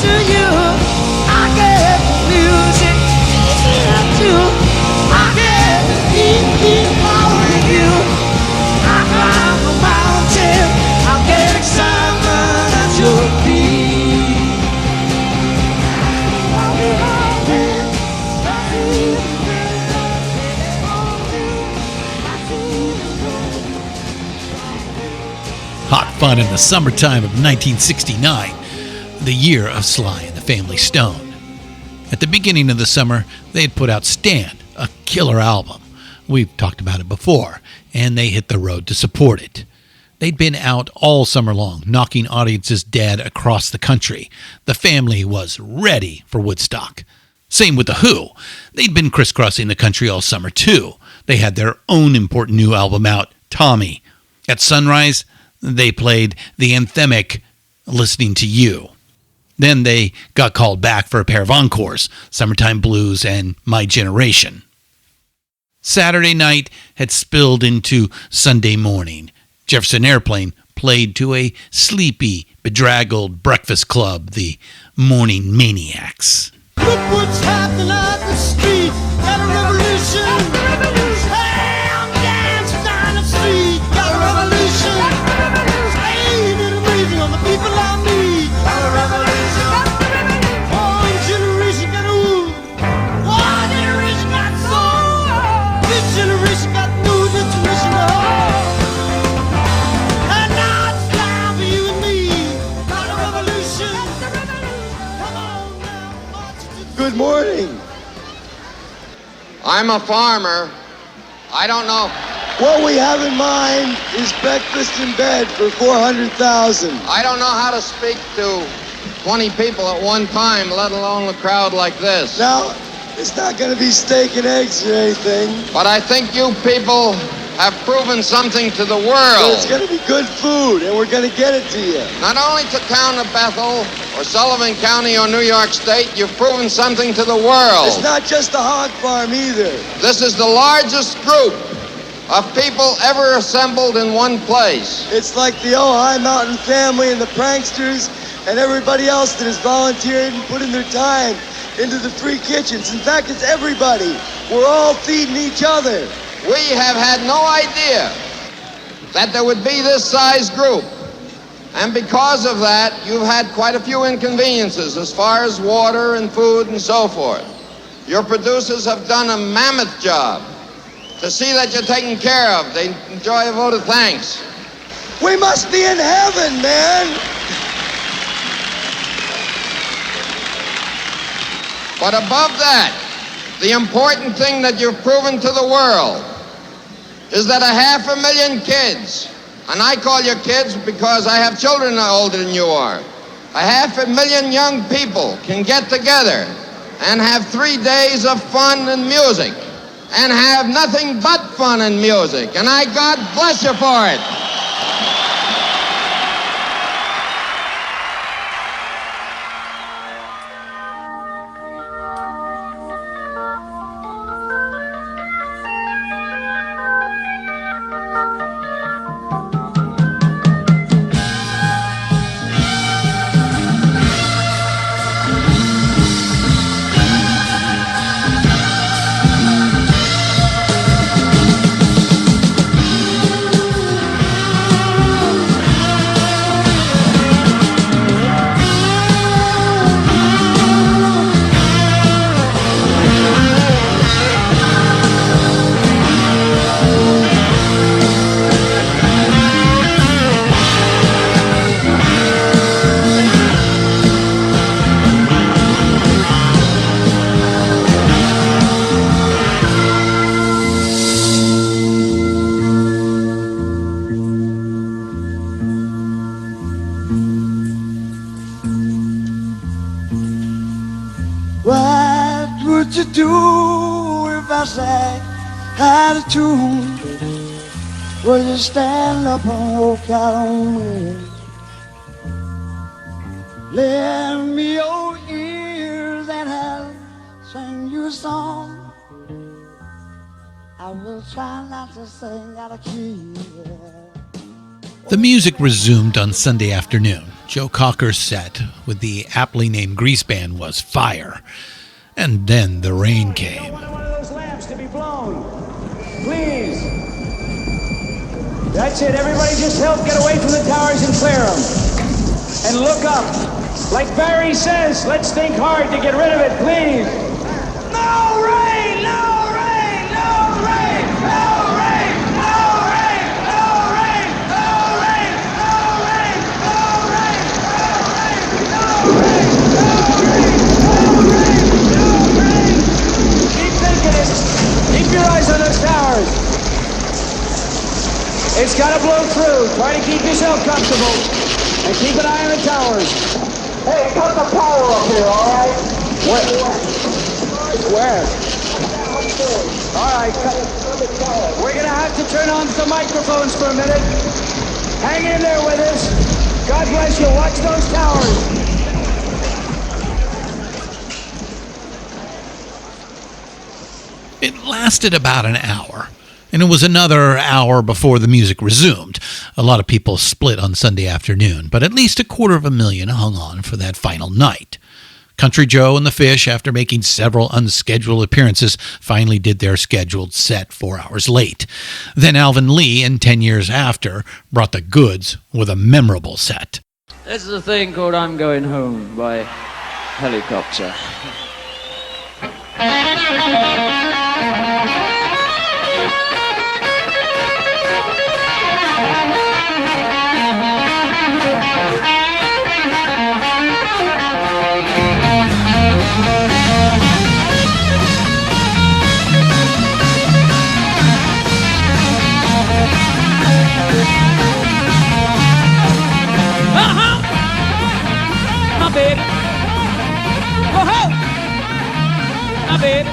To you, I get music. Listen to, I get keep following you. I climb the mountain, I get excitement at your feet. Hot fun in the summertime of 1969. The year of Sly and the Family Stone. At the beginning of the summer, they had put out Stand, a killer album. We've talked about it before, and they hit the road to support it. They'd been out all summer long, knocking audiences dead across the country. The family was ready for Woodstock. Same with The Who. They'd been crisscrossing the country all summer, too. They had their own important new album out, Tommy. At sunrise, they played the anthemic Listening to You. Then they got called back for a pair of encores, Summertime Blues and My Generation. Saturday night had spilled into Sunday morning. Jefferson Airplane played to a sleepy, bedraggled breakfast club, the Morning Maniacs. Look what's happening on the street. Got a revolution. Hey, I'm dancing down the street. Got a revolution. Ain't it amazing on the people I meet? Got a revolution. One generation got old. One generation got soul. This generation got new. This generation got old. And now it's time for you and me. Got a revolution. Come on now, march to the Good morning. I'm a farmer. I don't know. What we have in mind is breakfast in bed for 400,000. I don't know how to speak to 20 people at one time, let alone a crowd like this. Now, it's not going to be steak and eggs or anything. But I think you people have proven something to the world. But it's going to be good food, and we're going to get it to you. Not only to town of Bethel or Sullivan County or New York State, you've proven something to the world. It's not just a hog farm either. This is the largest group of people ever assembled in one place. It's like the old High Mountain family and the pranksters and everybody else that has volunteered and put in their time into the free kitchens. In fact, it's everybody. We're all feeding each other. We have had no idea that there would be this size group. And because of that, you've had quite a few inconveniences as far as water and food and so forth. Your producers have done a mammoth job to see that you're taken care of. They enjoy a vote of thanks. We must be in heaven, man. But above that, the important thing that you've proven to the world is that 500,000 kids, and I call you kids because I have children older than you are, 500,000 young people can get together and have 3 days of fun and music and have nothing but fun and music. And I God bless you for it. What would you do if I sang out of tune? Would you stand up and walk out on me? Lend me your ears and I'll sing you a song. I will try not to sing out of key. The music resumed on Sunday afternoon. Joe Cocker's set with the aptly named Grease Band was fire. And then the rain came. One of those lamps to be blown. Please. That's it. Everybody just help get away from the towers and clear them. And look up. Like Barry says, let's think hard to get rid of it, please. No rain! No rain! No rain! No rain! No rain! No rain! No rain! No rain! No rain! No rain! No rain! No rain! No rain! Keep thinking it. Keep your eyes on those towers. It's got to blow through. Try to keep yourself comfortable. And keep an eye on the towers. Hey, cut the power up here, all right? Where? All right, we're going to have to turn on some microphones for a minute. Hang in there with us. God bless you. Watch those towers. It lasted about an hour, and it was another hour before the music resumed. A lot of people split on Sunday afternoon, but at least 250,000 hung on for that final night. Country Joe and the Fish, after making several unscheduled appearances, finally did their scheduled set 4 hours late. Then Alvin Lee, and 10 years after, brought the goods with a memorable set. This is a thing called I'm Going Home by Helicopter. My baby, go home. My baby,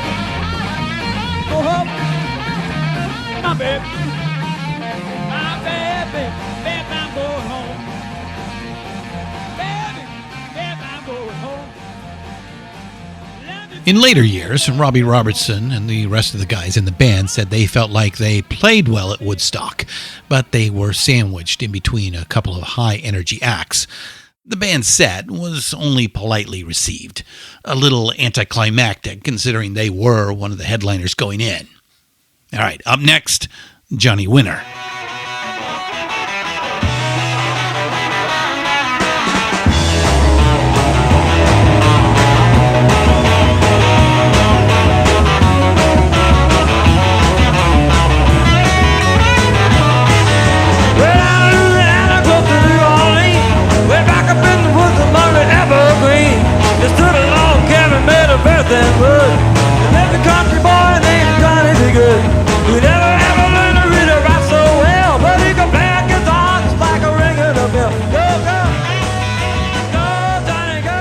go home. My baby, baby, I'm going home. Baby, I'm going home. Let me In later years, Robbie Robertson and the rest of the guys in the band said they felt like they played well at Woodstock, but they were sandwiched in between a couple of high-energy acts. The band's set was only politely received, a little anticlimactic considering they were one of the headliners going in. All right, up next, Johnny Winter. Than wood. There's a country boy named Johnny B. Good who never ever learned to read or write so well, but he can play a guitar just like a ring in a bell. Go, go, go, Johnny, go.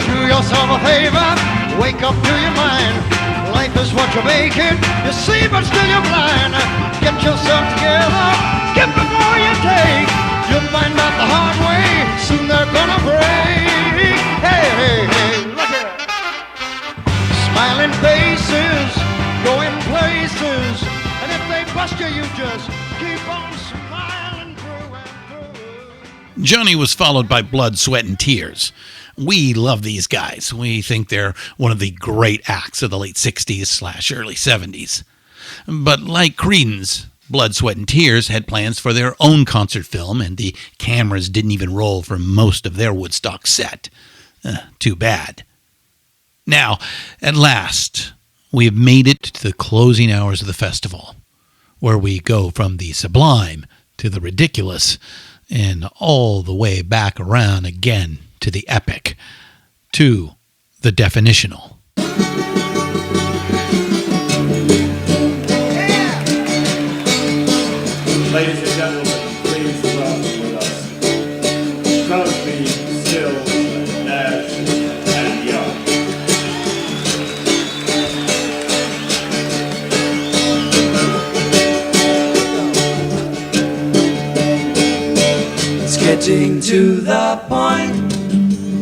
Do yourself a favor, wake up to your mind. Life is what you make it. You see, but still you're blind. Get yourself together. Get before you take. You'll find out the hard way. Soon they're gonna break. Hey, hey, hey, look at it. Smiling faces, going places. And if they bust you, you just keep on smiling through and through. Johnny was followed by Blood, Sweat, and Tears. We love these guys. We think they're one of the great acts of the late 60s / early 70s. But like Creedence, Blood, Sweat, and Tears had plans for their own concert film, and the cameras didn't even roll for most of their Woodstock set. Too bad. Now, at last, we have made it to the closing hours of the festival, where we go from the sublime to the ridiculous, and all the way back around again to the epic, to the definitional. Ladies and gentlemen, please welcome with us Crosby, Stills, Nash, and Young. It's getting to the point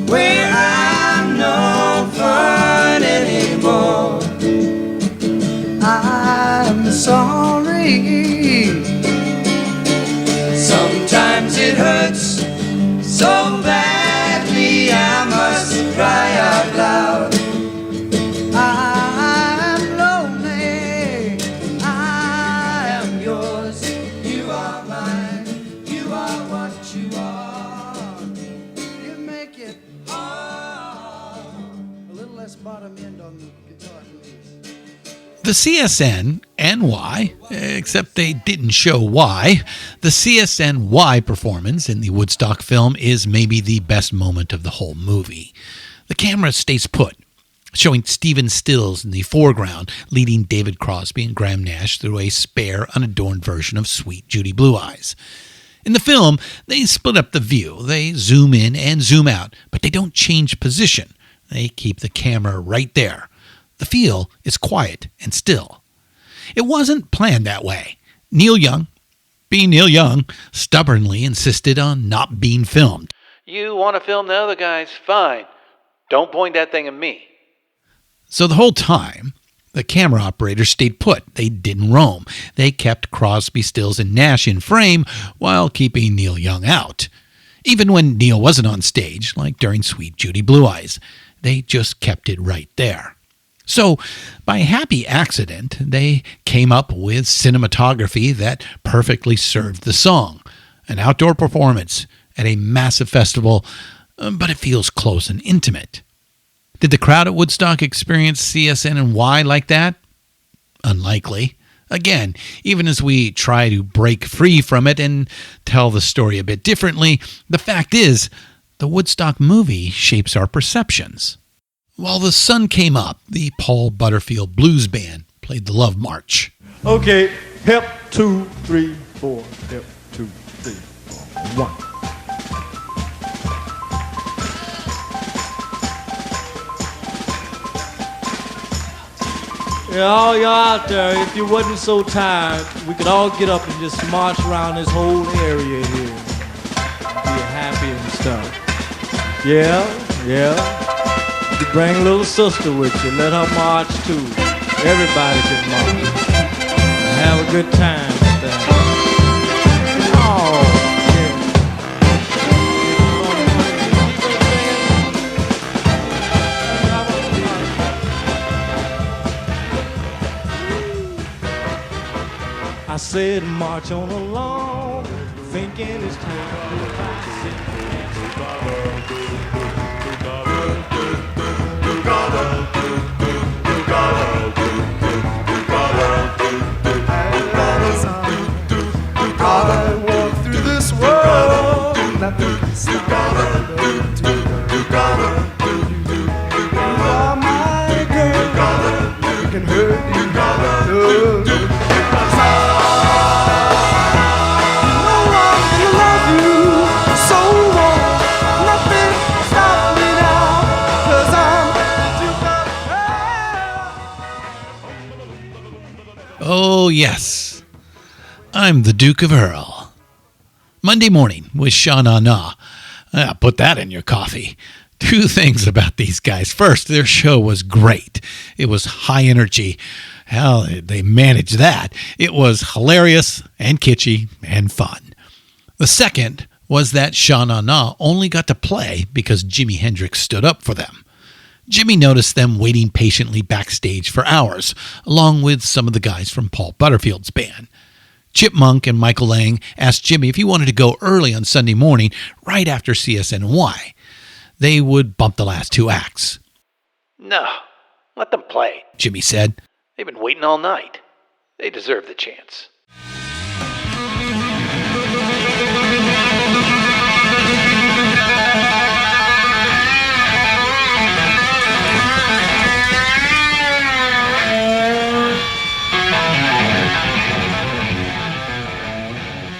where I'm no fun anymore. I'm sorry. Sometimes it hurts so badly I must cry out loud. I'm lonely. I am yours. You are mine. You are what you are. You make it hard. A little less bottom end on the guitar, please. The CSN and why, except they didn't show why, the CSNY performance in the Woodstock film is maybe the best moment of the whole movie. The camera stays put, showing Stephen Stills in the foreground, leading David Crosby and Graham Nash through a spare, unadorned version of Sweet Judy Blue Eyes. In the film, they split up the view. They zoom in and zoom out, but they don't change position. They keep the camera right there. The feel is quiet and still. It wasn't planned that way. Neil Young, being Neil Young, stubbornly insisted on not being filmed. You want to film the other guys? Fine. Don't point that thing at me. So the whole time, the camera operators stayed put. They didn't roam. They kept Crosby, Stills, and Nash in frame while keeping Neil Young out. Even when Neil wasn't on stage, like during Sweet Judy Blue Eyes, they just kept it right there. So, by happy accident, they came up with cinematography that perfectly served the song. An outdoor performance at a massive festival, but it feels close and intimate. Did the crowd at Woodstock experience CSN and Y like that? Unlikely. Again, even as we try to break free from it and tell the story a bit differently, the fact is, the Woodstock movie shapes our perceptions. While the sun came up, the Paul Butterfield Blues Band played the Love March. Okay, hip, 2, 3, 4. Hip, 2, 3, 4. 1. Yeah, all y'all out there, if you wasn't so tired, we could all get up and just march around this whole area here. Be happy and stuff. Yeah. You bring little sister with you, let her march too. Everybody can march. And have a good time with that. I said march on along, thinking it's time to I walk through this world, nothing can stop You are my girl, nothing can hurt you. Oh, yes. I'm the Duke of Earl. Monday morning with Sha Na Na. Put that in your coffee. Two things about these guys. First, their show was great. It was high energy. Hell, they managed that. It was hilarious and kitschy and fun. The second was that Sha Na Na only got to play because Jimi Hendrix stood up for them. Jimmy noticed them waiting patiently backstage for hours, along with some of the guys from Paul Butterfield's band. Chipmunk and Michael Lang asked Jimmy if he wanted to go early on Sunday morning, right after CSNY. They would bump the last two acts. No, let them play, Jimmy said. They've been waiting all night. They deserve the chance.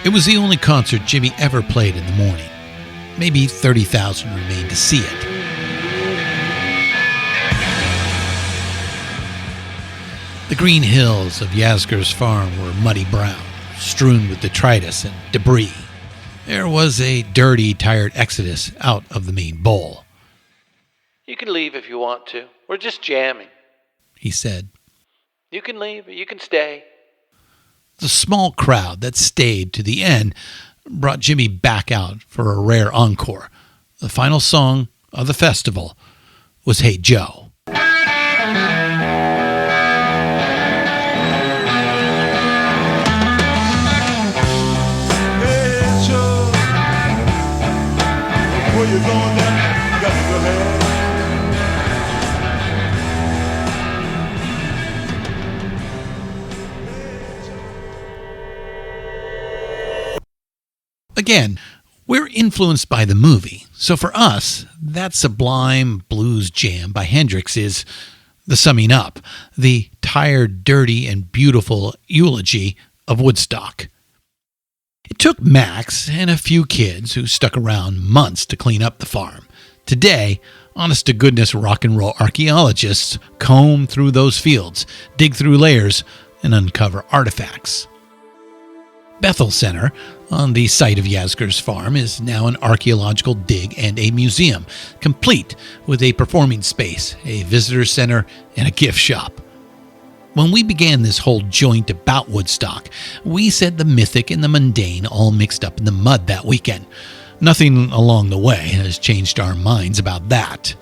It was the only concert Jimmy ever played in the morning. Maybe 30,000 remained to see it. The green hills of Yasgur's farm were muddy brown, strewn with detritus and debris. There was a dirty, tired exodus out of the main bowl. You can leave if you want to. We're just jamming, he said. You can leave, or you can stay. The small crowd that stayed to the end brought Jimmy back out for a rare encore. The final song of the festival was Hey Joe. Where you going now? You got to go ahead. Again, we're influenced by the movie, so for us, that sublime blues jam by Hendrix is the summing up, the tired, dirty, and beautiful eulogy of Woodstock. It took Max and a few kids who stuck around months to clean up the farm. Today, honest-to-goodness rock and roll archaeologists comb through those fields, dig through layers, and uncover artifacts. Bethel Center, on the site of Yasgur's farm, is now an archaeological dig and a museum, complete with a performing space, a visitor center, and a gift shop. When we began this whole joint about Woodstock, we said the mythic and the mundane all mixed up in the mud that weekend. Nothing along the way has changed our minds about that.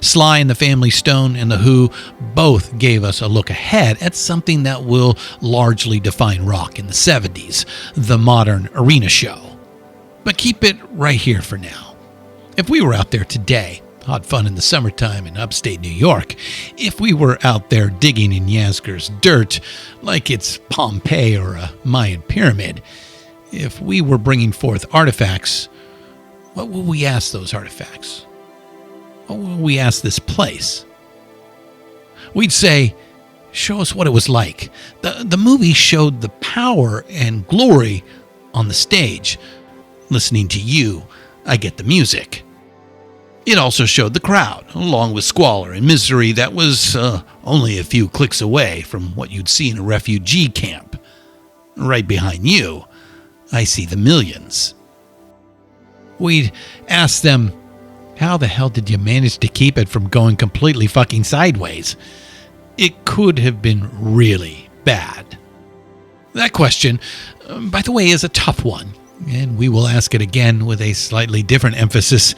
Sly and the Family Stone and The Who both gave us a look ahead at something that will largely define rock in the 70s, the modern arena show. But keep it right here for now. If we were out there today, hot fun in the summertime in upstate New York, if we were out there digging in Yasgur's dirt like it's Pompeii or a Mayan pyramid, if we were bringing forth artifacts, what would we ask those artifacts? What would we ask this place? We'd say, show us what it was like. The movie showed the power and glory on the stage. Listening to you, I get the music. It also showed the crowd, along with squalor and misery that was only a few clicks away from what you'd see in a refugee camp. Right behind you, I see the millions. We'd ask them, how the hell did you manage to keep it from going completely fucking sideways? It could have been really bad. That question, by the way, is a tough one, and we will ask it again with a slightly different emphasis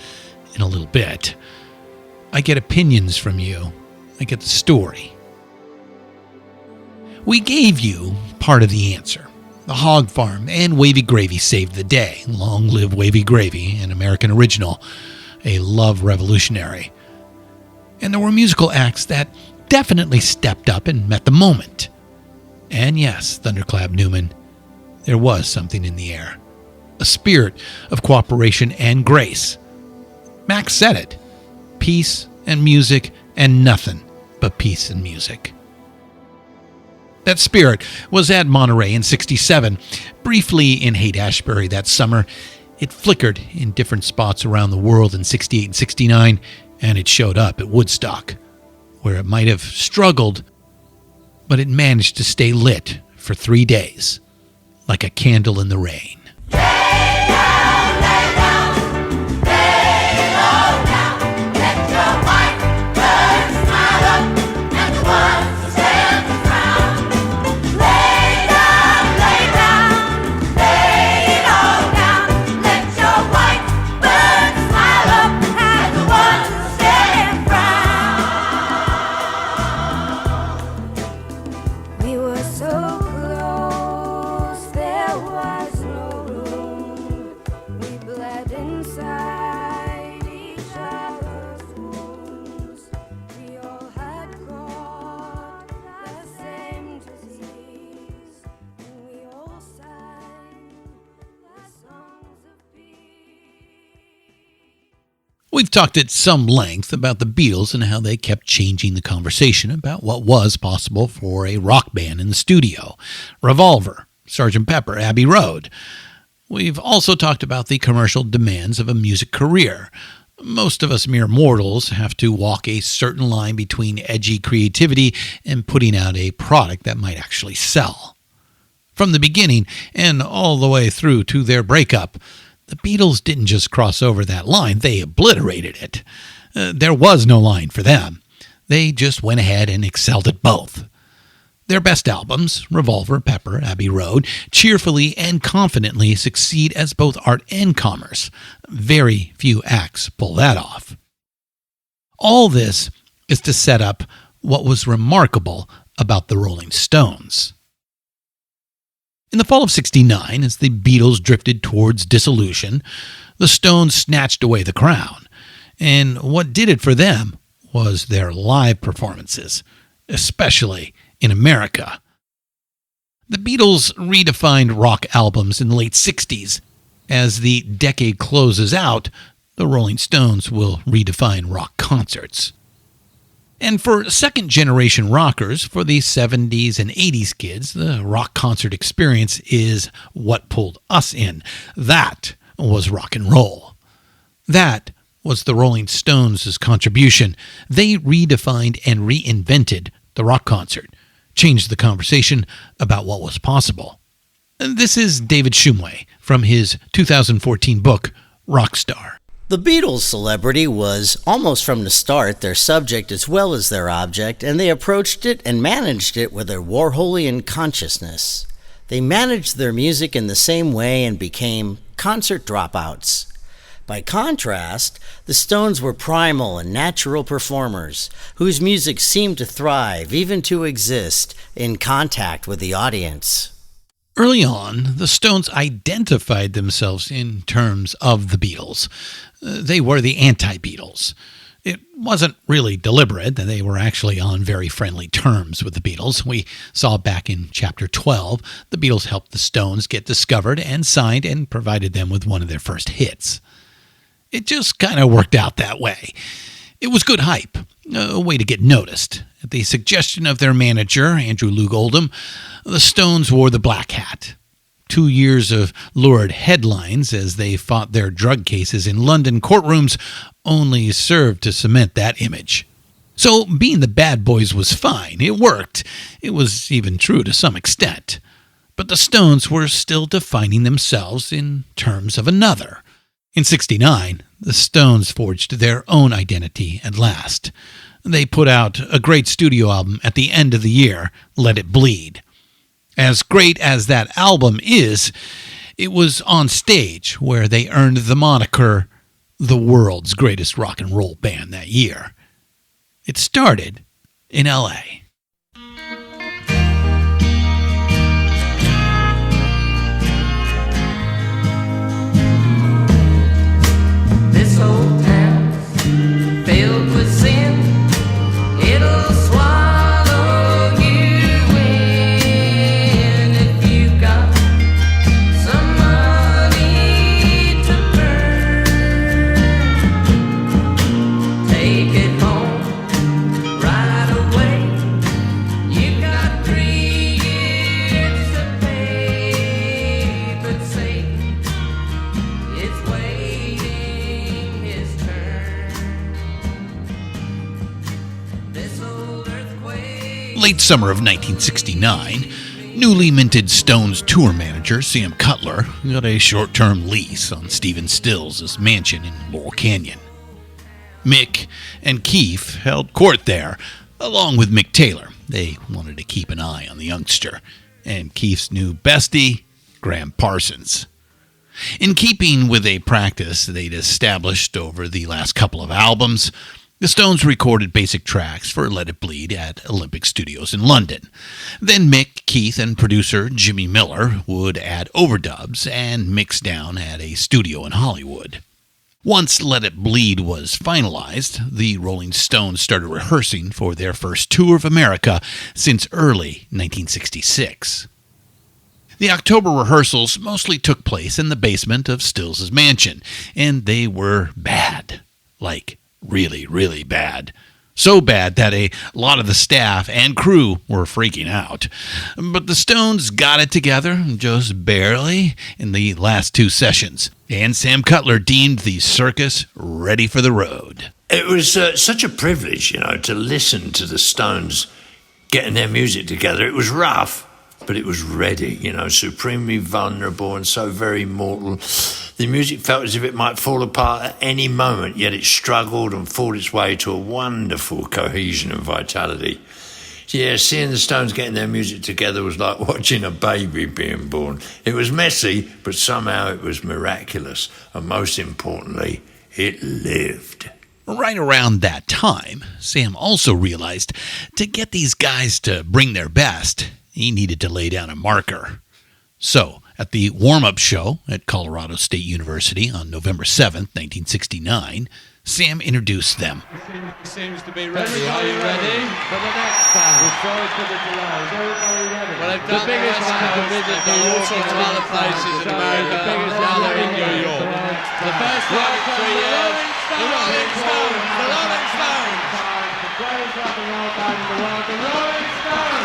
in a little bit. I get opinions from you. I get the story. We gave you part of the answer. The hog farm and Wavy Gravy saved the day. Long live Wavy Gravy, an American original, a love revolutionary. And there were musical acts that definitely stepped up and met the moment. And yes, Thunderclap Newman, there was something in the air. A spirit of cooperation and grace. Max said it. Peace and music and nothing but peace and music. That spirit was at Monterey in '67. Briefly in Haight-Ashbury that summer. It flickered in different spots around the world in '68 and '69, and it showed up at Woodstock, where it might have struggled, but it managed to stay lit for 3 days, like a candle in the rain. We've talked at some length about the Beatles and how they kept changing the conversation about what was possible for a rock band in the studio. Revolver, Sgt. Pepper, Abbey Road. We've also talked about the commercial demands of a music career. Most of us mere mortals have to walk a certain line between edgy creativity and putting out a product that might actually sell. From the beginning and all the way through to their breakup, the Beatles didn't just cross over that line, they obliterated it. There was no line for them. They just went ahead and excelled at both. Their best albums, Revolver, Pepper, Abbey Road, cheerfully and confidently succeed as both art and commerce. Very few acts pull that off. All this is to set up what was remarkable about the Rolling Stones. In the fall of '69, as the Beatles drifted towards dissolution, the Stones snatched away the crown. And what did it for them was their live performances, especially in America. The Beatles redefined rock albums in the late '60s. As the decade closes out, the Rolling Stones will redefine rock concerts. And for second-generation rockers, for the '70s and '80s kids, the rock concert experience is what pulled us in. That was rock and roll. That was the Rolling Stones' contribution. They redefined and reinvented the rock concert, changed the conversation about what was possible. And this is David Shumway from his 2014 book, Rockstar. The Beatles' celebrity was, almost from the start, their subject as well as their object, and they approached it and managed it with a Warholian consciousness. They managed their music in the same way and became concert dropouts. By contrast, the Stones were primal and natural performers, whose music seemed to thrive, even to exist, in contact with the audience. Early on, the Stones identified themselves in terms of the Beatles. They were the anti-Beatles. It wasn't really deliberate, and they were actually on very friendly terms with the Beatles. We saw back in Chapter 12, the Beatles helped the Stones get discovered and signed and provided them with one of their first hits. It just kind of worked out that way. It was good hype, a way to get noticed. At the suggestion of their manager, Andrew Loog Oldham, the Stones wore the black hat. 2 years of lurid headlines as they fought their drug cases in London courtrooms only served to cement that image. So being the bad boys was fine. It worked. It was even true to some extent. But the Stones were still defining themselves in terms of another. In '69, the Stones forged their own identity at last. They put out a great studio album at the end of the year, Let It Bleed. As great as that album is, it was on stage where they earned the moniker the world's greatest rock and roll band that year. It started in L.A. This old town's filled with sin. It'll swallow you in if you got some money to burn. Take it home right away. You got 3 years to pay, but Satan is waiting his turn. This old earthquake. Late summer of 1969, newly minted Stones tour manager Sam Cutler got a short-term lease on Stephen Stills' mansion in Laurel Canyon. Mick and Keith held court there, along with Mick Taylor. They wanted to keep an eye on the youngster, and Keith's new bestie, Graham Parsons. In keeping with a practice they'd established over the last couple of albums, the Stones recorded basic tracks for Let It Bleed at Olympic Studios in London. Then Mick, Keith, and producer Jimmy Miller would add overdubs and mix down at a studio in Hollywood. Once Let It Bleed was finalized, the Rolling Stones started rehearsing for their first tour of America since early 1966. The October rehearsals mostly took place in the basement of Stills' mansion, and they were bad. Like, really, really bad. So bad that a lot of the staff and crew were freaking out. But the Stones got it together, just barely, in the last 2 sessions. And Sam Cutler deemed the circus ready for the road. It was such a privilege, to listen to the Stones getting their music together. It was rough, but it was ready, supremely vulnerable and so very mortal. The music felt as if it might fall apart at any moment, yet it struggled and fought its way to a wonderful cohesion and vitality. Yeah, seeing the Stones getting their music together was like watching a baby being born. It was messy, but somehow it was miraculous. And most importantly, it lived. Right around that time, Sam also realized to get these guys to bring their best, he needed to lay down a marker. So, at the warm-up show at Colorado State University on November 7th, 1969, Sam introduced them. Seems to be ready. Are you ready? For the next band. We're sorry for the delay. Is everybody ready? Well, I've done The biggest West band to Coast, visit they've done New all York sorts of in other a places in long time. America. The biggest Now band they're in in New New York. York. The first time in 3 years. The Rolling Stones. The Rolling Stones. The greatest rock and roll band in the world, the Rolling Stones.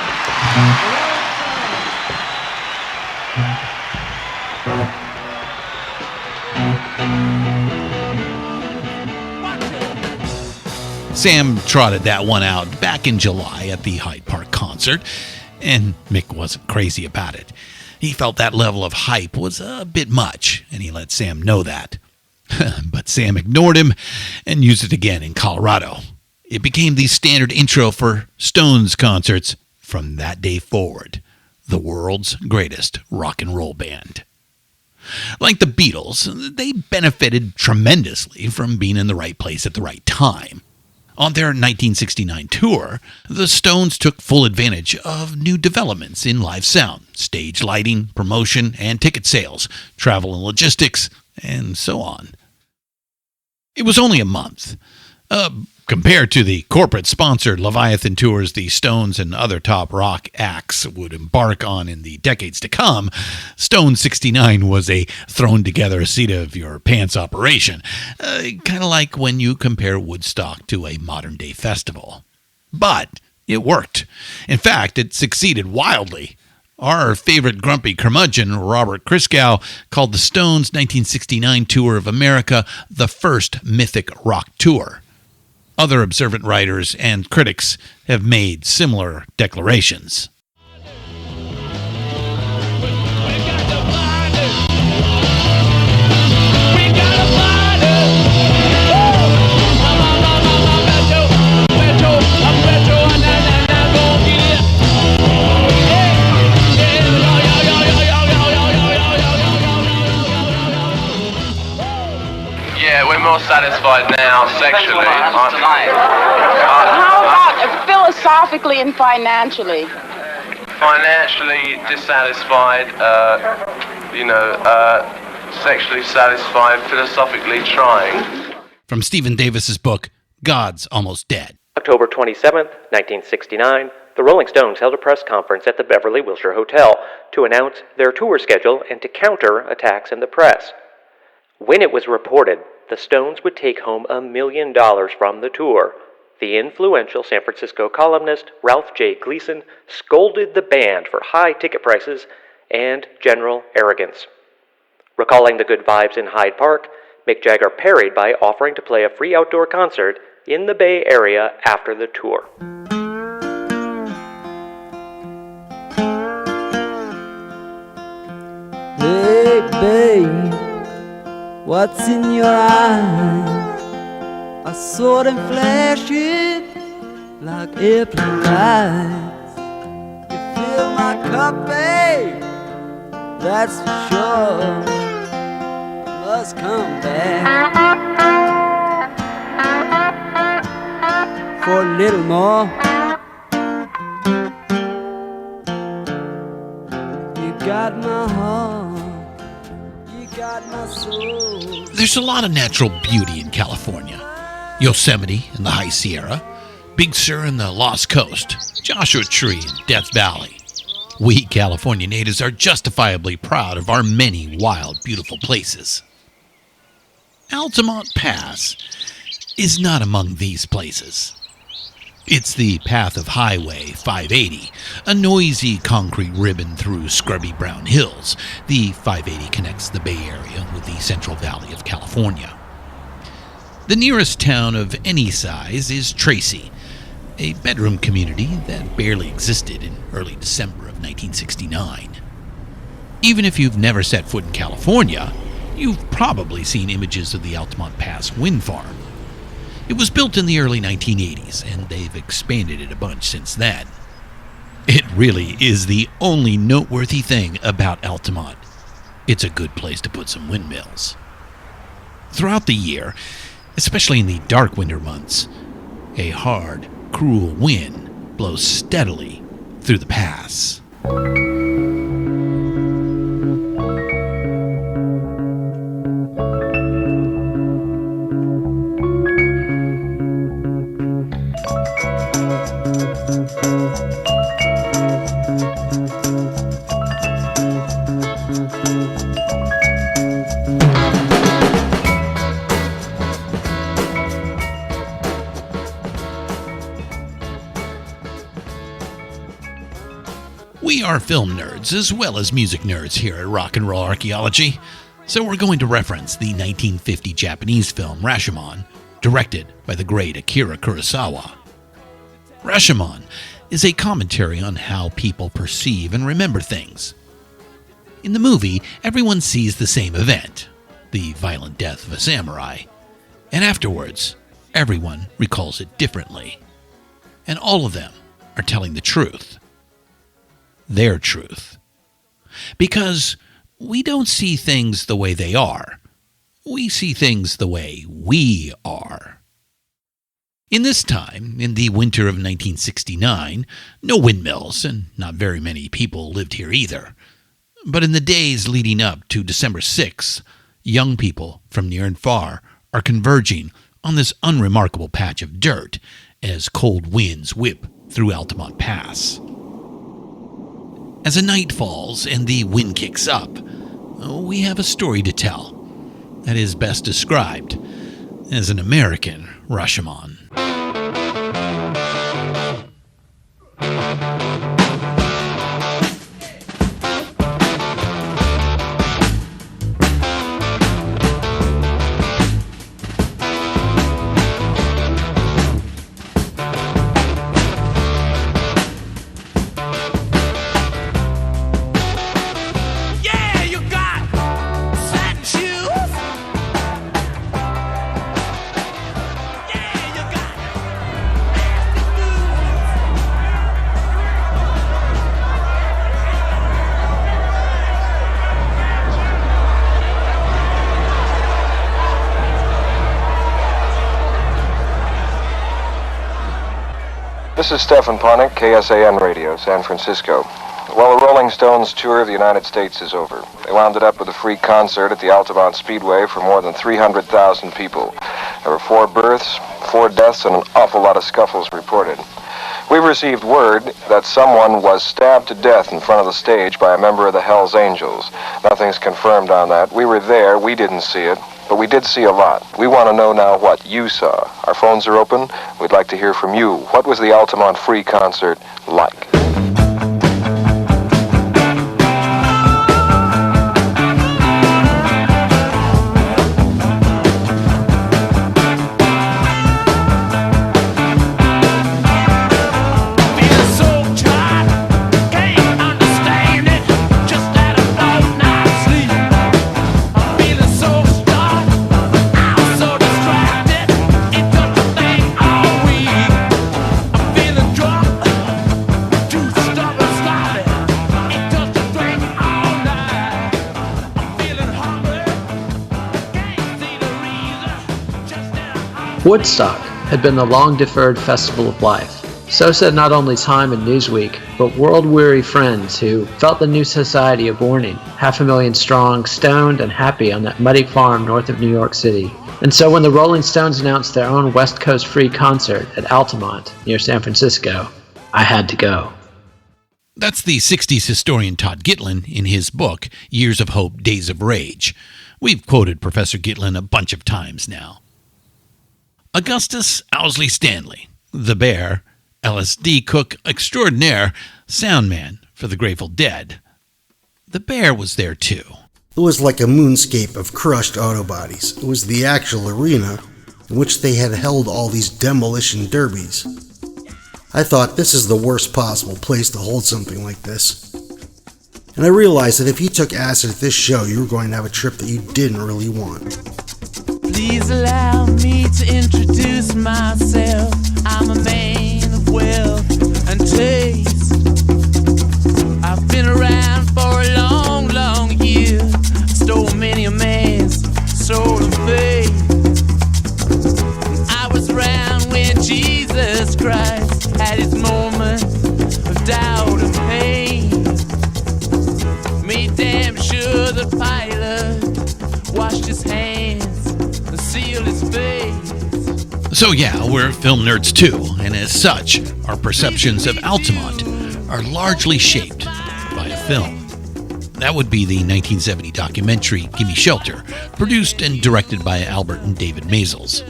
Sam trotted that one out back in July at the Hyde Park concert, and Mick wasn't crazy about it. He felt that level of hype was a bit much, and he let Sam know that. But Sam ignored him and used it again in Colorado. It became the standard intro for Stones concerts from that day forward. The world's greatest rock and roll band. Like the Beatles, they benefited tremendously from being in the right place at the right time. On their 1969 tour, the Stones took full advantage of new developments in live sound, stage lighting, promotion, and ticket sales, travel and logistics, and so on. It was only a month. Compared to the corporate-sponsored Leviathan tours the Stones and other top rock acts would embark on in the decades to come, Stone 69 was a thrown-together seat-of-your-pants operation, kind of like when you compare Woodstock to a modern-day festival. But it worked. In fact, it succeeded wildly. Our favorite grumpy curmudgeon, Robert Christgau, called the Stones' 1969 tour of America the first mythic rock tour. Other observant writers and critics have made similar declarations. Yeah, we're more satisfied now sexually. How about philosophically and financially? Financially dissatisfied, sexually satisfied, philosophically trying. From Stephen Davis's book, God's Almost Dead. October 27th, 1969, the Rolling Stones held a press conference at the Beverly Wilshire Hotel to announce their tour schedule and to counter attacks in the press. When it was reported the Stones would take home $1 million from the tour, the influential San Francisco columnist Ralph J. Gleason scolded the band for high ticket prices and general arrogance. Recalling the good vibes in Hyde Park, Mick Jagger parried by offering to play a free outdoor concert in the Bay Area after the tour. Hey, babe, what's in your eyes? I saw them flashing like airplane lights. You fill my cup, babe, that's for sure. Must come back for a little more. You got my heart, you got my soul. There's a lot of natural beauty in California. Yosemite in the High Sierra, Big Sur in the Lost Coast, Joshua Tree in Death Valley. We California natives are justifiably proud of our many wild, beautiful places. Altamont Pass is not among these places. It's the path of Highway 580, a noisy concrete ribbon through scrubby brown hills. The 580 connects the Bay Area with the Central Valley of California. The nearest town of any size is Tracy, a bedroom community that barely existed in early December of 1969. Even if you've never set foot in California, you've probably seen images of the Altamont Pass wind farm. It was built in the early 1980s, and they've expanded it a bunch since then. It really is the only noteworthy thing about Altamont. It's a good place to put some windmills. Throughout the year, especially in the dark winter months, a hard, cruel wind blows steadily through the pass. We are film nerds as well as music nerds here at Rock and Roll Archaeology, so we're going to reference the 1950 Japanese film Rashomon, directed by the great Akira Kurosawa. Rashomon is a commentary on how people perceive and remember things. In the movie, everyone sees the same event, the violent death of a samurai, and afterwards, everyone recalls it differently. And all of them are telling the truth. Their truth. Because we don't see things the way they are. We see things the way we are. In this time, in the winter of 1969, no windmills, and not very many people lived here either. But in the days leading up to December 6th, young people from near and far are converging on this unremarkable patch of dirt as cold winds whip through Altamont Pass. As the night falls and the wind kicks up, we have a story to tell that is best described as an American Rashomon. This is Stefan Ponik, KSAN Radio, San Francisco. Well, the Rolling Stones tour of the United States is over. They wound it up with a free concert at the Altamont Speedway for more than 300,000 people. There were 4 births, 4 deaths, and an awful lot of scuffles reported. We've received word that someone was stabbed to death in front of the stage by a member of the Hells Angels. Nothing's confirmed on that. We were there, we didn't see it, but we did see a lot. We want to know now what you saw. Our phones are open. We'd like to hear from you. What was the Altamont free concert like? Woodstock had been the long-deferred festival of life. So said not only Time and Newsweek, but world-weary friends who felt the new society of mourning, 500,000 strong, stoned and happy on that muddy farm north of New York City. And so when the Rolling Stones announced their own West Coast free concert at Altamont, near San Francisco, I had to go. That's the 60s historian Todd Gitlin in his book, Years of Hope, Days of Rage. We've quoted Professor Gitlin a bunch of times now. Augustus Owsley Stanley, the Bear, LSD cook extraordinaire, sound man for the Grateful Dead. The Bear was there too. It was like a moonscape of crushed auto bodies. It was the actual arena in which they had held all these demolition derbies. I thought, this is the worst possible place to hold something like this. And I realized that if you took acid at this show, you were going to have a trip that you didn't really want. Please allow me to introduce myself. I'm a man of wealth and taste. I've been around for a long, long year. Stole many a man's soul of faith. I was around when Jesus Christ had his moment of doubt and pain. Made damn sure the pilot washed his hands. So yeah, we're film nerds too, and as such, our perceptions of Altamont are largely shaped by a film. That would be the 1970 documentary Gimme Shelter, produced and directed by Albert and David Maysles.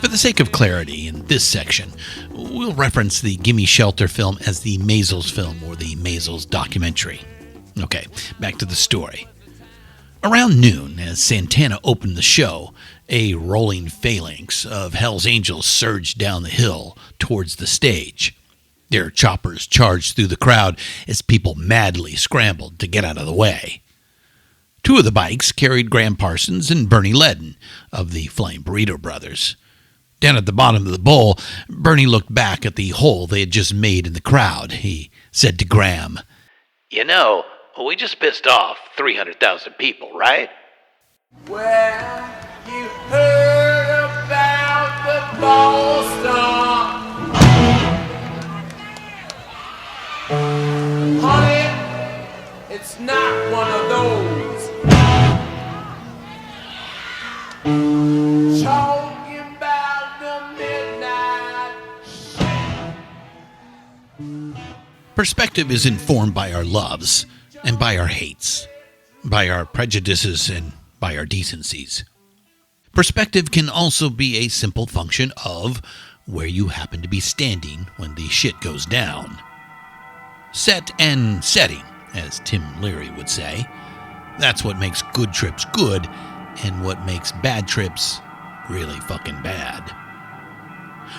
For the sake of clarity in this section, we'll reference the Gimme Shelter film as the Maysles film or the Maysles documentary. Okay, back to the story. Around noon, as Santana opened the show, a rolling phalanx of Hell's Angels surged down the hill towards the stage. Their choppers charged through the crowd as people madly scrambled to get out of the way. 2 of the bikes carried Graham Parsons and Bernie Ledden of the Flying Burrito Brothers. Down at the bottom of the bowl, Bernie looked back at the hole they had just made in the crowd. He said to Graham, "You know, we just pissed off 300,000 people, right?" Well, you heard about the ball storm. Honey, it's not one of those. Talking about the midnight shit. Perspective is informed by our loves and by our hates, by our prejudices and by our decencies. Perspective can also be a simple function of where you happen to be standing when the shit goes down. Set and setting, as Tim Leary would say. That's what makes good trips good and what makes bad trips really fucking bad.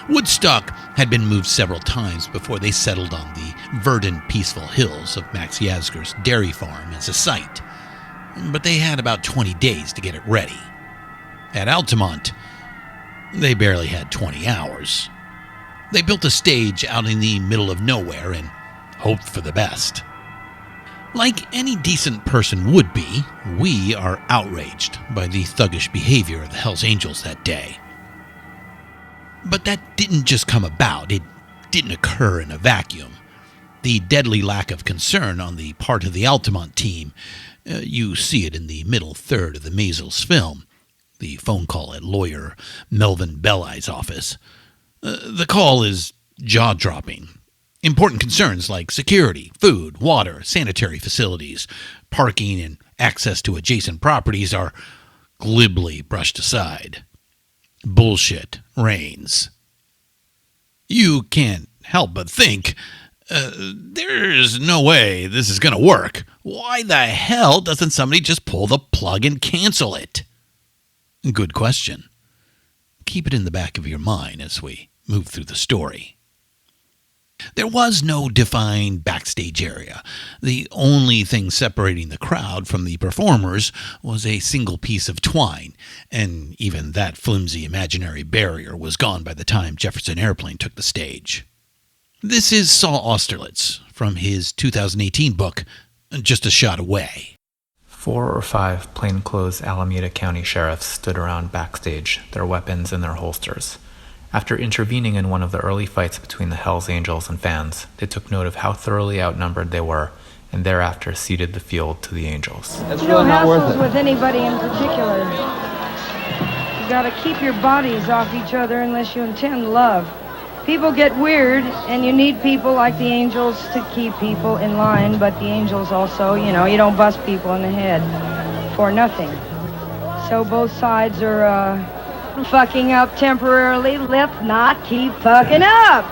Woodstock had been moved several times before they settled on the verdant, peaceful hills of Max Yasgur's dairy farm as a site, but they had about 20 days to get it ready. At Altamont, they barely had 20 hours. They built a stage out in the middle of nowhere and hoped for the best. Like any decent person would be, we are outraged by the thuggish behavior of the Hells Angels that day. But that didn't just come about, it didn't occur in a vacuum. The deadly lack of concern on the part of the Altamont team, you see it in the middle third of the Maisels film, the phone call at lawyer Melvin Belli's office. The call is jaw-dropping. Important concerns like security, food, water, sanitary facilities, parking, and access to adjacent properties are glibly brushed aside. Bullshit reigns. You can't help but think, there's no way this is going to work. Why the hell doesn't somebody just pull the plug and cancel it? Good question. Keep it in the back of your mind as we move through the story. There was no defined backstage area. The only thing separating the crowd from the performers was a single piece of twine, and even that flimsy imaginary barrier was gone by the time Jefferson Airplane took the stage. This is Saul Austerlitz from his 2018 book, Just a Shot Away. 4 or 5 plainclothes Alameda County sheriffs stood around backstage, their weapons in their holsters. After intervening in one of the early fights between the Hells Angels and fans, they took note of how thoroughly outnumbered they were, and thereafter ceded the field to the Angels. It's really not worth it. With anybody in particular. You gotta keep your bodies off each other unless you intend love. People get weird, and you need people like the Angels to keep people in line, but the Angels also, you don't bust people in the head for nothing. So both sides are, fucking up temporarily. Let's not keep fucking up.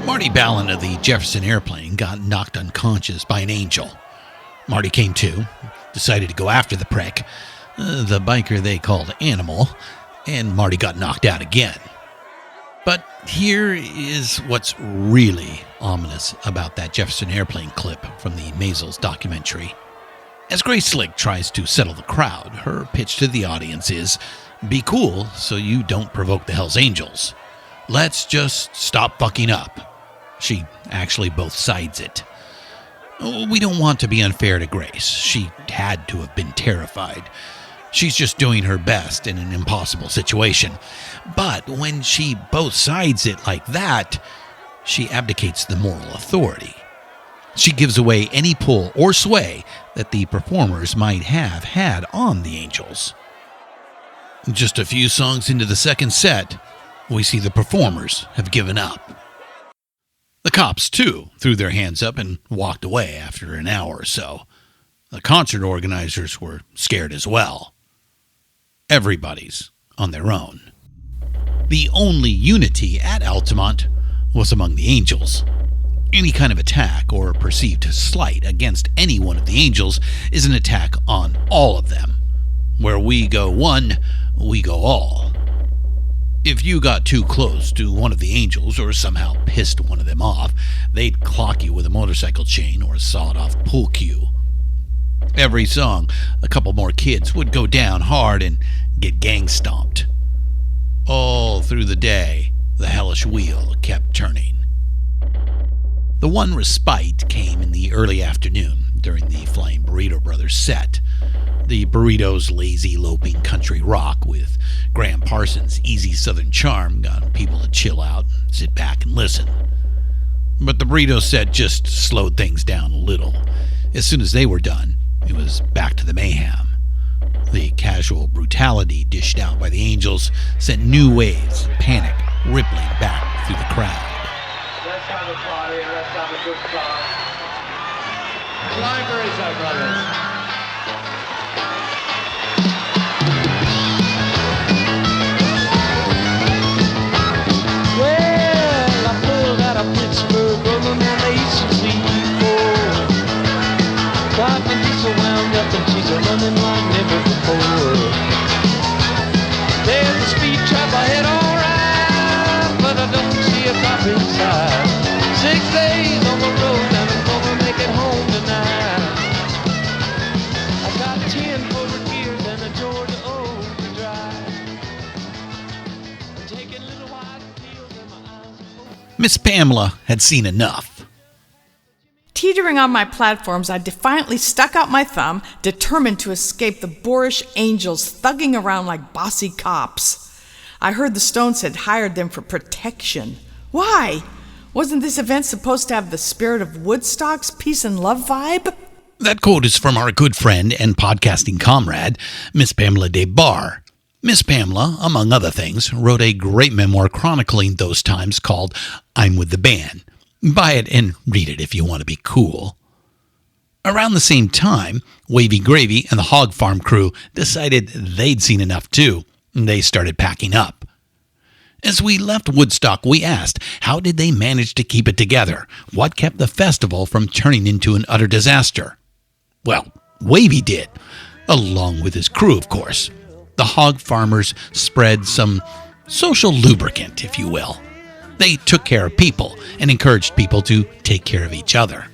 Marty Ballin of the Jefferson Airplane got knocked unconscious by an angel. Marty came to, decided to go after the prick, the biker they called Animal, and Marty got knocked out again. But here is what's really ominous about that Jefferson Airplane clip from the Maisels documentary. As Grace Slick tries to settle the crowd, her pitch to the audience is, be cool so you don't provoke the Hells Angels. Let's just stop fucking up. She actually both sides it. We don't want to be unfair to Grace. She had to have been terrified. She's just doing her best in an impossible situation. But when she both sides it like that, she abdicates the moral authority. She gives away any pull or sway that the performers might have had on the Angels. Just a few songs into the second set, we see the performers have given up. The cops, too, threw their hands up and walked away after an hour or so. The concert organizers were scared as well. Everybody's on their own. The only unity at Altamont was among the Angels. Any kind of attack or perceived slight against any one of the Angels is an attack on all of them. Where we go one, we go all. If you got too close to one of the Angels or somehow pissed one of them off, they'd clock you with a motorcycle chain or a sawed-off pool cue. Every song, a couple more kids would go down hard and get gang stomped. All through the day, the hellish wheel kept turning. The one respite came in the early afternoon during the Flying Burrito Brothers set. The Burritos' lazy, loping country rock with Graham Parsons' easy southern charm got people to chill out, sit back, and listen. But the Burrito set just slowed things down a little. As soon as they were done, it was back to the mayhem. The casual brutality dished out by the Angels sent new waves of panic rippling back through the crowd. Let's have a party and let's have a good time. Flying Burrito Brothers. Well, I pulled out of Pittsburgh on the Malays before. Got my diesel wound up and she's running like never before. There's a speed trap ahead, alright, but I don't see a cop inside. 6 days on the road and I'm gonna make it home tonight. I got 10 forward gears and a Georgia O to drive. I'm taking little white pills and my eyes are full. Miss Pamela had seen enough. Teetering on my platforms, I defiantly stuck out my thumb, determined to escape the boorish Angels thugging around like bossy cops. I heard the Stones had hired them for protection. Why? Wasn't this event supposed to have the spirit of Woodstock's peace and love vibe? That quote is from our good friend and podcasting comrade, Miss Pamela Des Barres. Miss Pamela, among other things, wrote a great memoir chronicling those times called I'm With the Band. Buy it and read it if you want to be cool. Around the same time, Wavy Gravy and the Hog Farm crew decided they'd seen enough too, and they started packing up. As we left Woodstock, we asked, how did they manage to keep it together? What kept the festival from turning into an utter disaster? Well, Wavy did, along with his crew, of course. The hog farmers spread some social lubricant, if you will. They took care of people and encouraged people to take care of each other.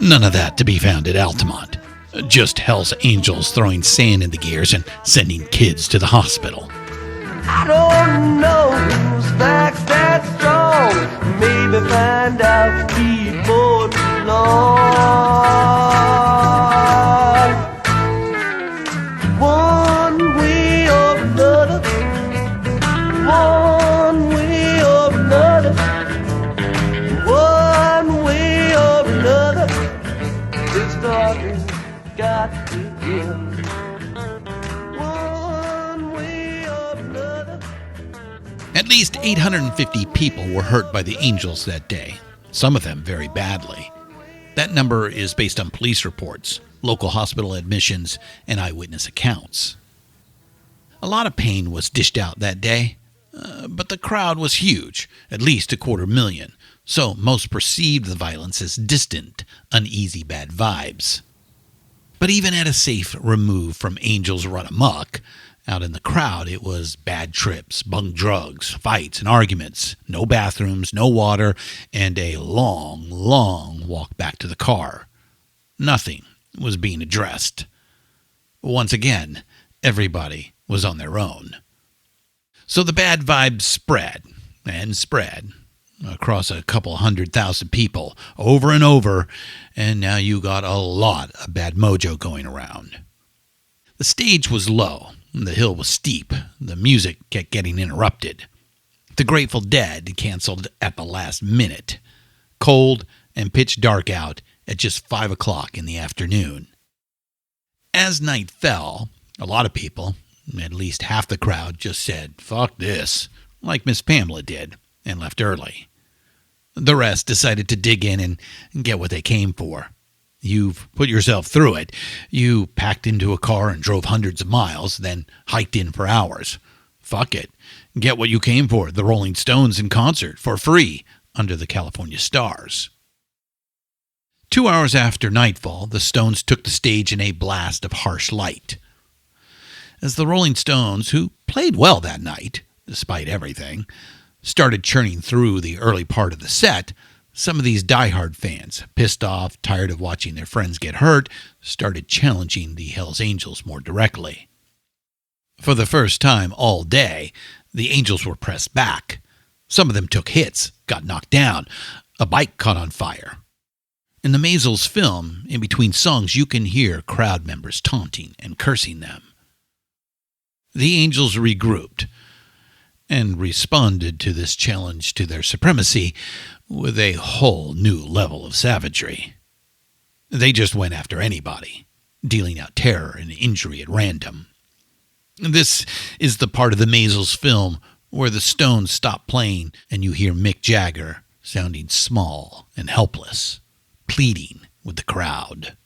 None of that to be found at Altamont. Just Hell's Angels throwing sand in the gears and sending kids to the hospital. I don't know whose back's that strong. Maybe find out before too long. One way or another. One way or another. One way or another. This story's got to end. At least 850 people were hurt by the Angels that day, some of them very badly. That number is based on police reports, local hospital admissions, and eyewitness accounts. A lot of pain was dished out that day, but the crowd was huge, at least 250,000, so most perceived the violence as distant, uneasy bad vibes. But even at a safe remove from Angels Run Amok, out in the crowd, it was bad trips, bung drugs, fights, and arguments, no bathrooms, no water, and a long, long walk back to the car. Nothing was being addressed. Once again, everybody was on their own. So the bad vibes spread and spread across a couple 100,000 people over and over, and now you got a lot of bad mojo going around. The stage was low. The hill was steep. The music kept getting interrupted. The Grateful Dead canceled at the last minute. Cold and pitch dark out at just 5 o'clock in the afternoon. As night fell, a lot of people, at least half the crowd, just said, "Fuck this," like Miss Pamela did, and left early. The rest decided to dig in and get what they came for. You've put yourself through it. You packed into a car and drove hundreds of miles, then hiked in for hours. Fuck it. Get what you came for, the Rolling Stones in concert, for free, under the California stars. 2 hours after nightfall, the Stones took the stage in a blast of harsh light. As the Rolling Stones, who played well that night, despite everything, started churning through the early part of the set, some of these diehard fans, pissed off, tired of watching their friends get hurt, started challenging the Hells Angels more directly. For the first time all day, the Angels were pressed back. Some of them took hits, got knocked down. A bike caught on fire. In the Maisels film, in between songs, you can hear crowd members taunting and cursing them. The Angels regrouped and responded to this challenge to their supremacy with a whole new level of savagery. They just went after anybody, dealing out terror and injury at random. This is the part of the Maisels film where the Stones stop playing and you hear Mick Jagger sounding small and helpless, pleading with the crowd.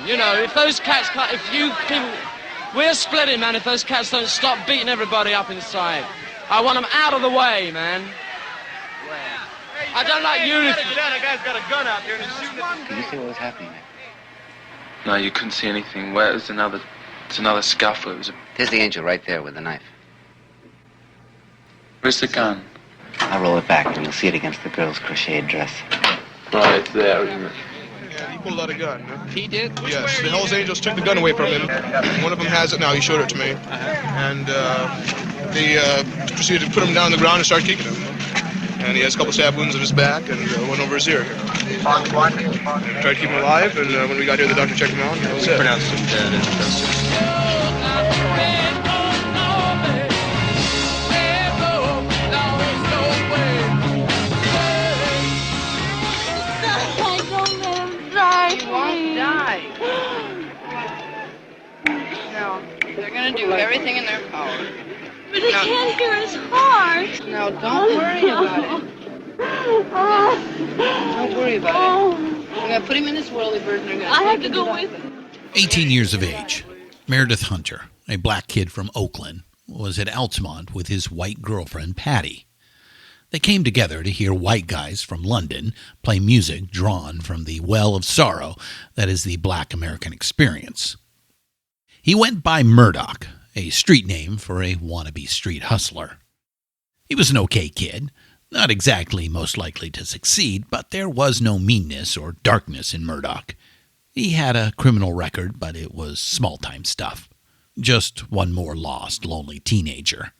You know, if those cats can't, if you people, we're splitting, man, if those cats don't stop beating everybody up inside. I want them out of the way, man. I don't like unity. That guy's got a gun out there and he's shooting at Did you see what was happening there? No, you couldn't see anything. Where it's another scuffle. There's the Angel right there with the knife. Where's the gun? I'll roll it back and you'll see it against the girl's crocheted dress. Right, it's there, isn't it? He pulled out a gun. He did? Yes, the Hells Angels took the gun away from him. One of them has it now. He showed it to me. And they proceeded to put him down on the ground and start kicking him. And he has a couple stab wounds in his back and one over his ear. Tried to keep him alive, and when we got here, the doctor checked him out, and that was it. Pronounced him dead. He won't die. No, they're gonna do everything in their power. But he can't hear his heart. No, don't worry about it. Don't worry about it. I'm gonna put him in this whirly bird and they're gonna I have to go with him. 18 years of age, Meredith Hunter, a black kid from Oakland, was at Altamont with his white girlfriend, Patty. They came together to hear white guys from London play music drawn from the well of sorrow that is the black American experience. He went by Murdoch, a street name for a wannabe street hustler. He was an okay kid, not exactly most likely to succeed, but there was no meanness or darkness in Murdoch. He had a criminal record, but it was small-time stuff. Just one more lost, lonely teenager.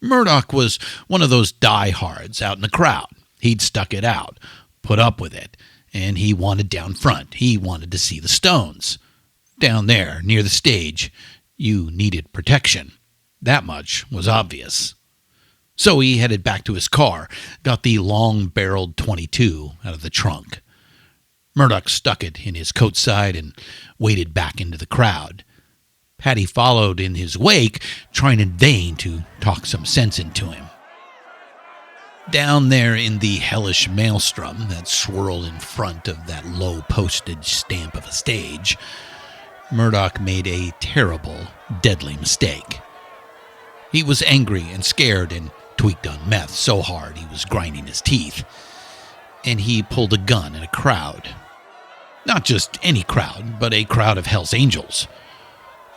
Murdoch was one of those diehards out in the crowd. He'd stuck it out, put up with it, and he wanted down front. He wanted to see the Stones. Down there, near the stage, you needed protection. That much was obvious. So he headed back to his car, got the long-barreled .22 out of the trunk. Murdoch stuck it in his coat side and waded back into the crowd. Patty followed in his wake, trying in vain to talk some sense into him. Down there in the hellish maelstrom that swirled in front of that low postage stamp of a stage, Murdoch made a terrible, deadly mistake. He was angry and scared and tweaked on meth so hard he was grinding his teeth. And he pulled a gun in a crowd. Not just any crowd, but a crowd of Hell's Angels.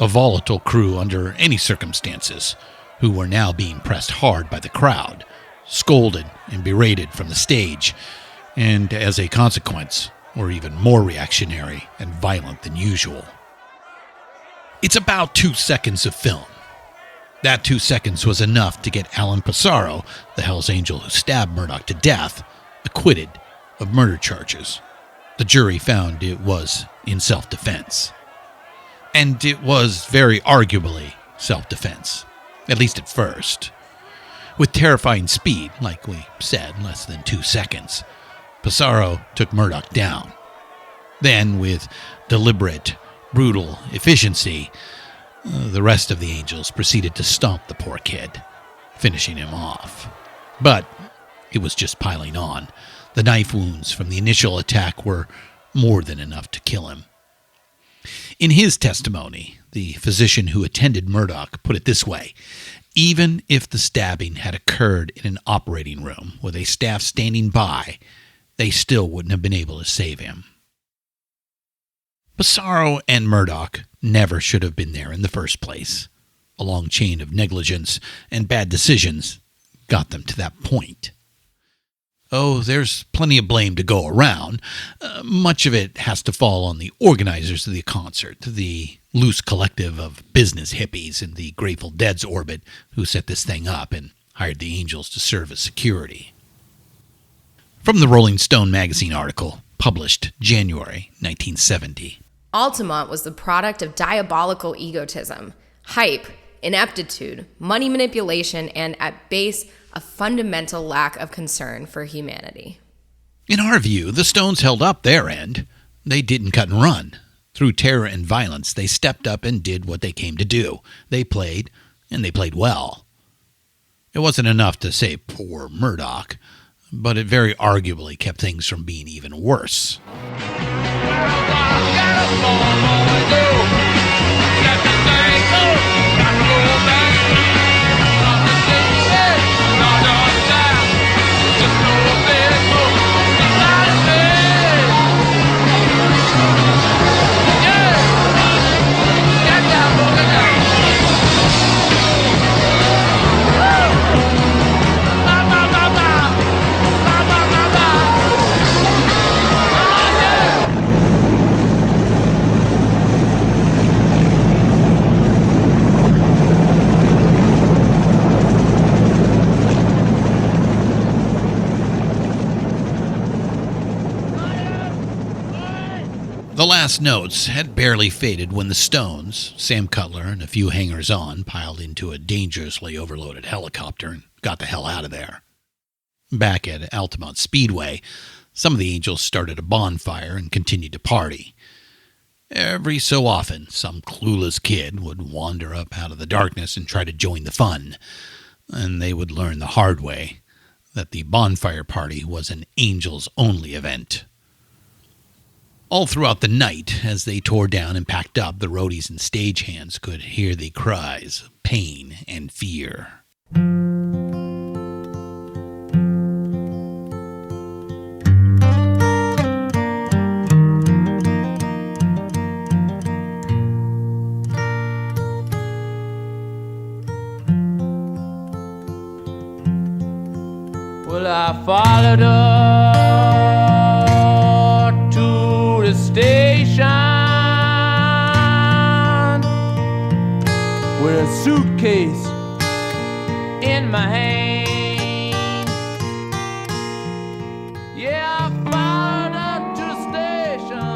A volatile crew under any circumstances, who were now being pressed hard by the crowd, scolded and berated from the stage, and as a consequence, were even more reactionary and violent than usual. It's about 2 seconds of film. That 2 seconds was enough to get Alan Pissarro, the Hells Angel who stabbed Murdoch to death, acquitted of murder charges. The jury found it was in self-defense. And it was very arguably self-defense, at least at first. With terrifying speed, like we said, less than 2 seconds, Pissarro took Murdoch down. Then, with deliberate, brutal efficiency, the rest of the Angels proceeded to stomp the poor kid, finishing him off. But it was just piling on. The knife wounds from the initial attack were more than enough to kill him. In his testimony, the physician who attended Murdoch put it this way: even if the stabbing had occurred in an operating room with a staff standing by, they still wouldn't have been able to save him. Pissarro and Murdoch never should have been there in the first place. A long chain of negligence and bad decisions got them to that point. Oh, there's plenty of blame to go around. Much of it has to fall on the organizers of the concert, the loose collective of business hippies in the Grateful Dead's orbit who set this thing up and hired the Angels to serve as security. From the Rolling Stone magazine article, published January 1970. Altamont was the product of diabolical egotism, hype, ineptitude, money manipulation, and at base, a fundamental lack of concern for humanity. In our view, the Stones held up their end. They didn't cut and run. Through terror and violence, they stepped up and did what they came to do. They played, and they played well. It wasn't enough to say poor Murdoch, but it very arguably kept things from being even worse. last notes had barely faded when the Stones, Sam Cutler, and a few hangers-on piled into a dangerously overloaded helicopter and got the hell out of there. Back at Altamont Speedway, some of the Angels started a bonfire and continued to party. Every so often, some clueless kid would wander up out of the darkness and try to join the fun, and they would learn the hard way that the bonfire party was an Angels-only event. All throughout the night, as they tore down and packed up, the roadies and stagehands could hear the cries of pain and fear. Well, I followed her to the station with a suitcase in my hand. Yeah, I followed her to the station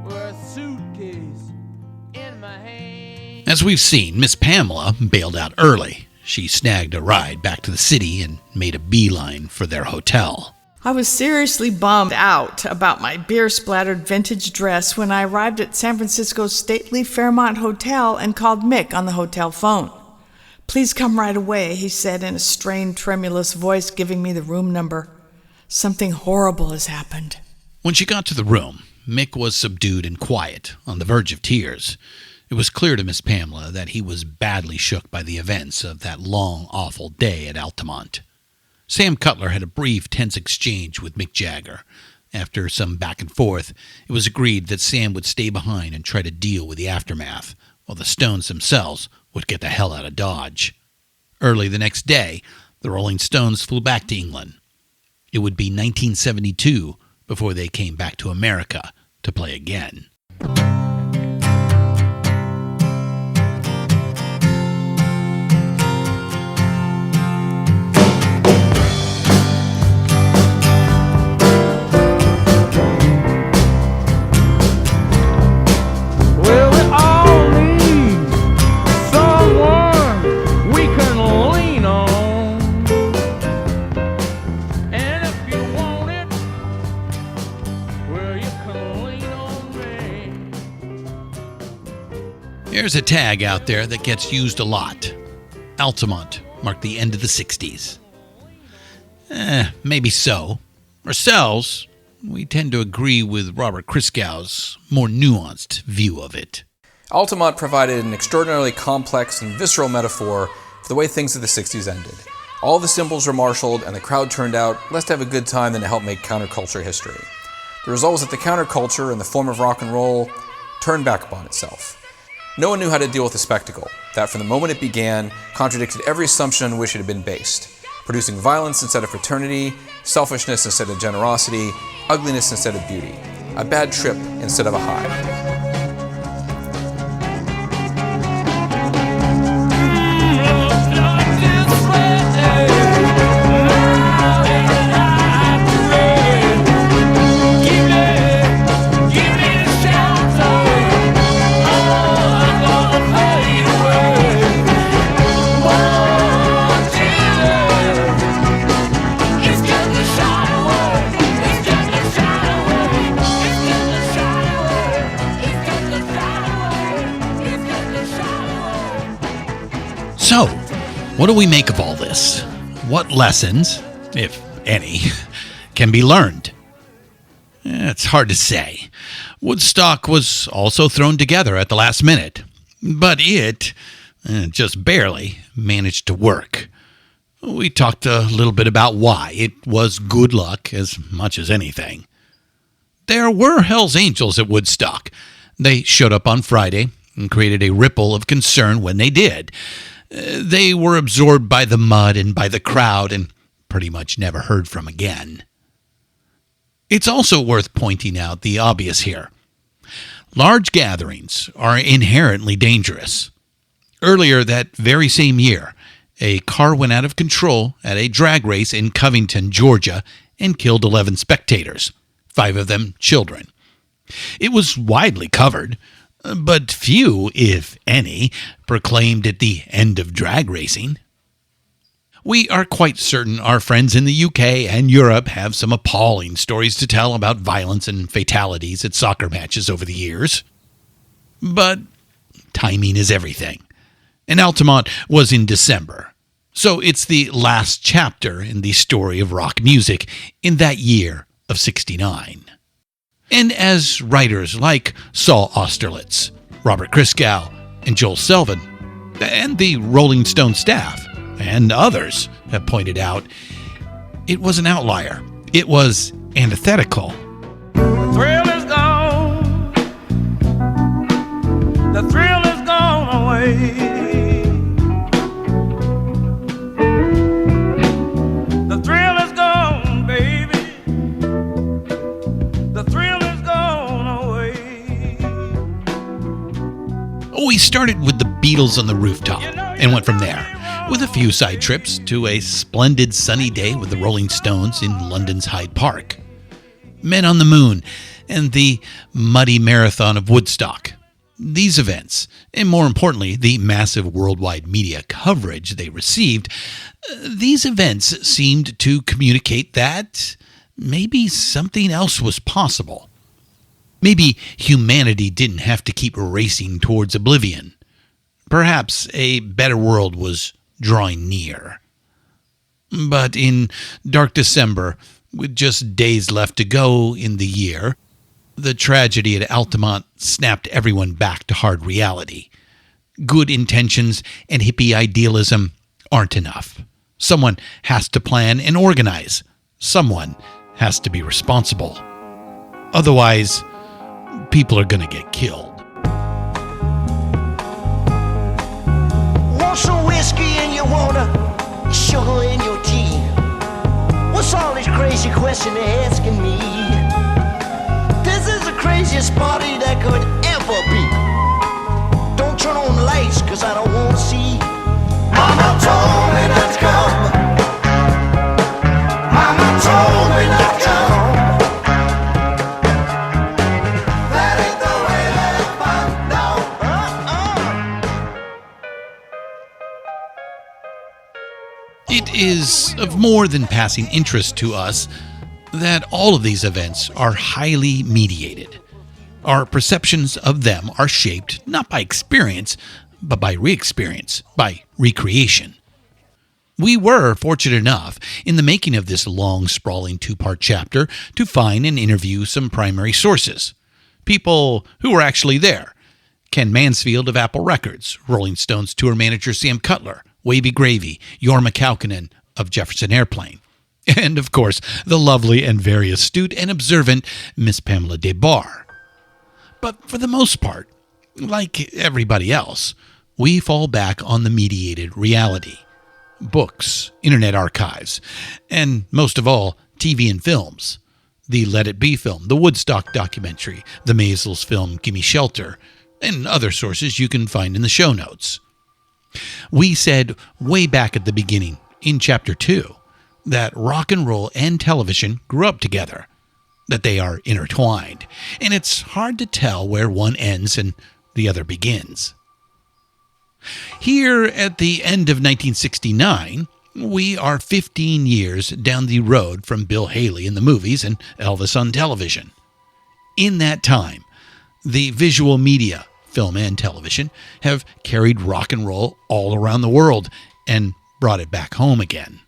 with a suitcase in my hand. As we've seen, Miss Pamela bailed out early. She snagged a ride back to the city and made a beeline for their hotel. I was seriously bummed out about my beer-splattered vintage dress when I arrived at San Francisco's stately Fairmont Hotel and called Mick on the hotel phone. "Please come right away," he said in a strained, tremulous voice, giving me the room number. "Something horrible has happened." When she got to the room, Mick was subdued and quiet, on the verge of tears. It was clear to Miss Pamela that he was badly shook by the events of that long, awful day at Altamont. Sam Cutler had a brief, tense exchange with Mick Jagger. After some back and forth, it was agreed that Sam would stay behind and try to deal with the aftermath, while the Stones themselves would get the hell out of Dodge. Early the next day, the Rolling Stones flew back to England. It would be 1972 before they came back to America to play again. There's a tag out there that gets used a lot. Altamont marked the end of the 60s. Maybe so. Ourselves, we tend to agree with Robert Christgau's more nuanced view of it. Altamont provided an extraordinarily complex and visceral metaphor for the way things of the 60s ended. All the symbols were marshaled and the crowd turned out less to have a good time than to help make counterculture history. The result was that the counterculture in the form of rock and roll turned back upon itself. No one knew how to deal with the spectacle that, from the moment it began, contradicted every assumption on which it had been based, producing violence instead of fraternity, selfishness instead of generosity, ugliness instead of beauty, a bad trip instead of a high. So, what do we make of all this? What lessons, if any, can be learned? It's hard to say. Woodstock was also thrown together at the last minute, but it, just barely, managed to work. We talked a little bit about why. It was good luck as much as anything. There were Hell's Angels at Woodstock. They showed up on Friday and created a ripple of concern when they did. They were absorbed by the mud and by the crowd and pretty much never heard from again. It's also worth pointing out the obvious here. Large gatherings are inherently dangerous. Earlier that very same year, a car went out of control at a drag race in Covington, Georgia, and killed 11 spectators, 5 of them children. It was widely covered, but few, if any, proclaimed it the end of drag racing. We are quite certain our friends in the UK and Europe have some appalling stories to tell about violence and fatalities at soccer matches over the years. But timing is everything. And Altamont was in December, so it's the last chapter in the story of rock music in that year of '69. And as writers like Saul Austerlitz, Robert Christgau, and Joel Selvin, and the Rolling Stone staff, and others have pointed out, it was an outlier. It was antithetical. The thrill is gone. The thrill is gone away. The thrill is gone, baby. The thrill is gone away. We started with the Beatles on the rooftop and went from there, with a few side trips to a splendid sunny day with the Rolling Stones in London's Hyde Park, Men on the Moon, and the muddy marathon of Woodstock. These events, and more importantly, the massive worldwide media coverage they received, these events seemed to communicate that maybe something else was possible. Maybe humanity didn't have to keep racing towards oblivion. Perhaps a better world was drawing near. But in dark December, with just days left to go in the year, the tragedy at Altamont snapped everyone back to hard reality. Good intentions and hippie idealism aren't enough. Someone has to plan and organize. Someone has to be responsible. Otherwise, people are going to get killed. Want some whiskey in your water, sugar in your tea? What's all this crazy question they're asking me? This is the craziest party that could ever be. Don't turn on the lights, cause I don't want to see. Mama told me not to come. Mama told me not to come. That ain't the way that I found out. It is of more than passing interest to us that all of these events are highly mediated. Our perceptions of them are shaped not by experience, but by re-experience, by recreation. We were fortunate enough in the making of this long, sprawling 2-part chapter to find and interview some primary sources. People who were actually there. Ken Mansfield of Apple Records, Rolling Stones tour manager Sam Cutler, Wavy Gravy, Jorma Kaukonen of Jefferson Airplane, and of course the lovely and very astute and observant Miss Pamela Des Barres. But for the most part, like everybody else, we fall back on the mediated reality. Books, internet archives, and most of all, TV and films. The Let It Be film, the Woodstock documentary, the Maysles film Gimme Shelter, and other sources you can find in the show notes. We said way back at the beginning, in Chapter 2, that rock and roll and television grew up together, that they are intertwined, and it's hard to tell where one ends and the other begins. Here at the end of 1969, we are 15 years down the road from Bill Haley in the movies and Elvis on television. In that time, the visual media, film and television, have carried rock and roll all around the world and brought it back home again.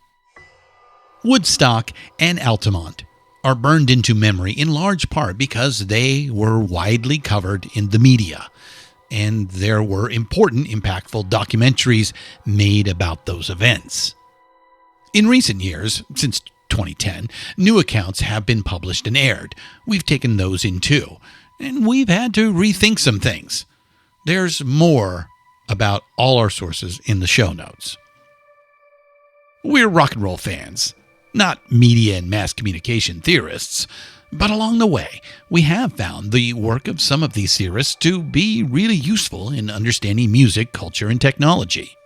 Woodstock and Altamont are burned into memory in large part because they were widely covered in the media, and there were important, impactful documentaries made about those events. In recent years, since 2010, new accounts have been published and aired. We've taken those in too, and we've had to rethink some things. There's more about all our sources in the show notes. We're rock and roll fans, not media and mass communication theorists, but along the way, we have found the work of some of these theorists to be really useful in understanding music, culture, and technology.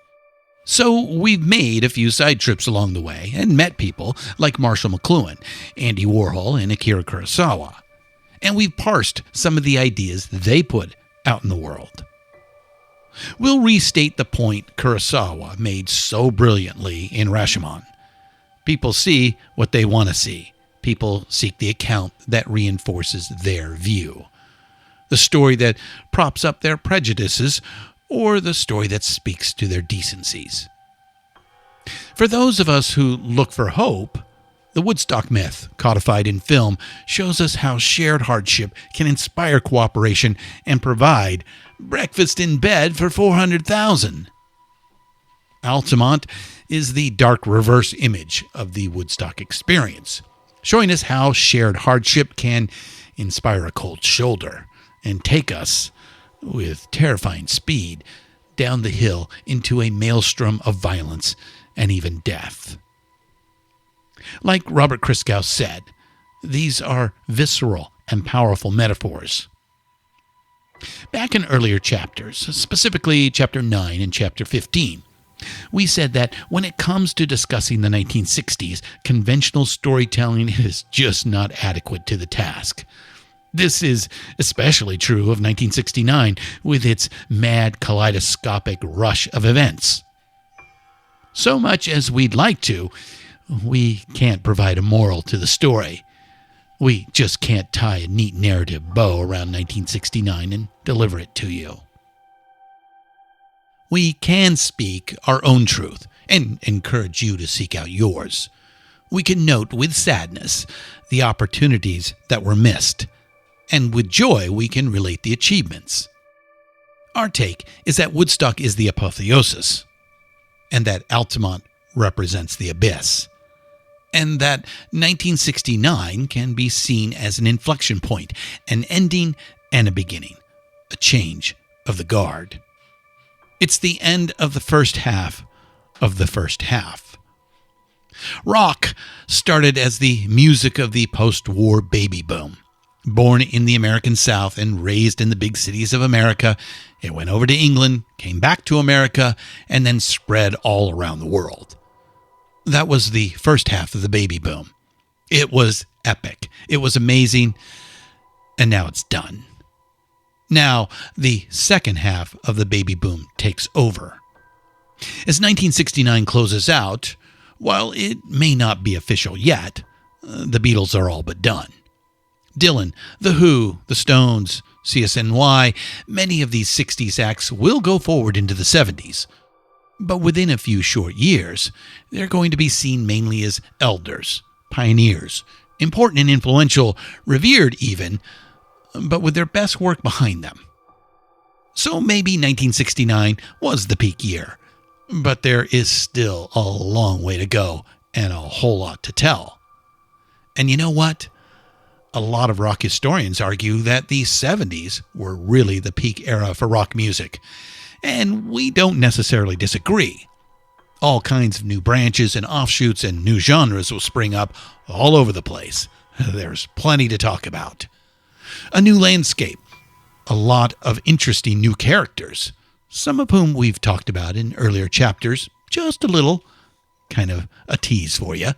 So we've made a few side trips along the way and met people like Marshall McLuhan, Andy Warhol, and Akira Kurosawa. And we've parsed some of the ideas they put out in the world. We'll restate the point Kurosawa made so brilliantly in Rashomon. People see what they want to see. People seek the account that reinforces their view. The story that props up their prejudices, or the story that speaks to their decencies. For those of us who look for hope, the Woodstock myth, codified in film, shows us how shared hardship can inspire cooperation and provide breakfast in bed for 400,000. Altamont is the dark reverse image of the Woodstock experience, showing us how shared hardship can inspire a cold shoulder and take us, with terrifying speed, down the hill into a maelstrom of violence and even death. Like Robert Christgau said, these are visceral and powerful metaphors. Back in earlier chapters, specifically Chapter 9 and Chapter 15, we said that when it comes to discussing the 1960s, conventional storytelling is just not adequate to the task. This is especially true of 1969, with its mad kaleidoscopic rush of events. So much as we'd like to, we can't provide a moral to the story. We just can't tie a neat narrative bow around 1969 and deliver it to you. We can speak our own truth and encourage you to seek out yours. We can note with sadness the opportunities that were missed, and with joy we can relate the achievements. Our take is that Woodstock is the apotheosis, and that Altamont represents the abyss, and that 1969 can be seen as an inflection point, an ending and a beginning, a change of the guard. It's the end of the first half of the first half. Rock started as the music of the post-war baby boom. Born in the American South and raised in the big cities of America, it went over to England, came back to America, and then spread all around the world. That was the first half of the baby boom. It was epic. It was amazing, and now it's done. Now, the second half of the baby boom takes over. As 1969 closes out, while it may not be official yet, the Beatles are all but done. Dylan, The Who, The Stones, CSNY, many of these 60s acts will go forward into the 70s. But within a few short years, they're going to be seen mainly as elders, pioneers, important and influential, revered even, but with their best work behind them. So maybe 1969 was the peak year, but there is still a long way to go and a whole lot to tell. And you know what? A lot of rock historians argue that the 70s were really the peak era for rock music, and we don't necessarily disagree. All kinds of new branches and offshoots and new genres will spring up all over the place. There's plenty to talk about. A new landscape, a lot of interesting new characters, some of whom we've talked about in earlier chapters, just a little, kind of a tease for you,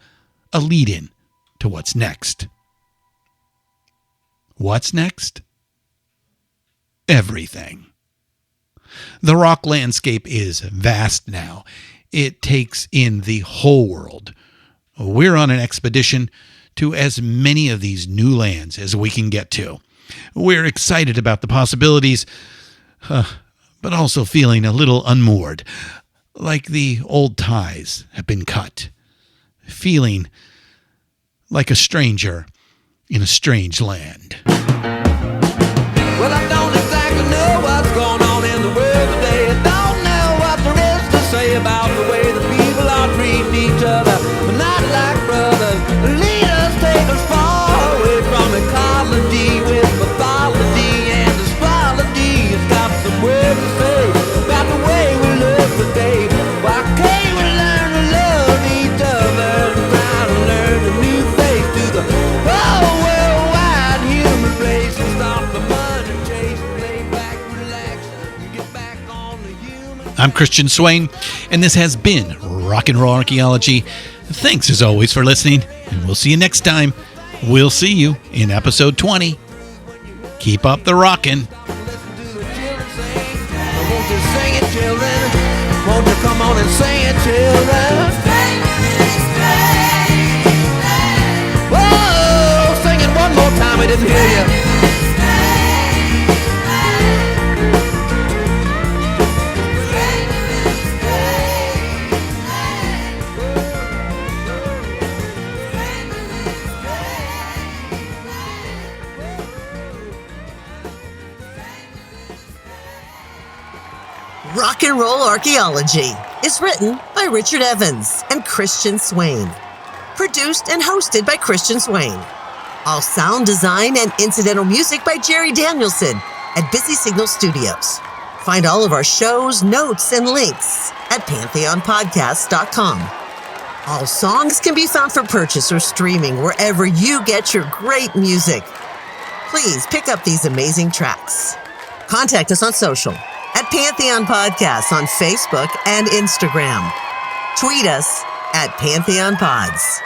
a lead-in to what's next. What's next? Everything. The rock landscape is vast now. It takes in the whole world. We're on an expedition to as many of these new lands as we can get to. We're excited about the possibilities, but also feeling a little unmoored, like the old ties have been cut. Feeling like a stranger in a strange land. Well, I don't exactly know what's going on in the world today. I don't know what there is to say about the way the people are treating each other, but not like brothers. Lead us, take us far away from ecology with mythology and astrology. It's got some words to say about the way we live today. Why can't we learn to love each other and try to learn a new face to the whole worldwide human I'm Christian Swain, and this has been Rock and Roll Archaeology. Thanks as always for listening, and we'll see you next time. We'll see you in episode 20. Keep up the rockin'. Won't you sing it, children? Won't you come on and sing it, children? Whoa, sing it one more time, I didn't hear you. Rock and Roll Archaeology is written by Richard Evans and Christian Swain. Produced and hosted by Christian Swain. All sound design and incidental music by Jerry Danielson at Busy Signal Studios. Find all of our shows, notes, and links at pantheonpodcast.com. All songs can be found for purchase or streaming wherever you get your great music. Please pick up these amazing tracks. Contact us on social at Pantheon Podcasts on Facebook and Instagram. Tweet us at Pantheon Pods.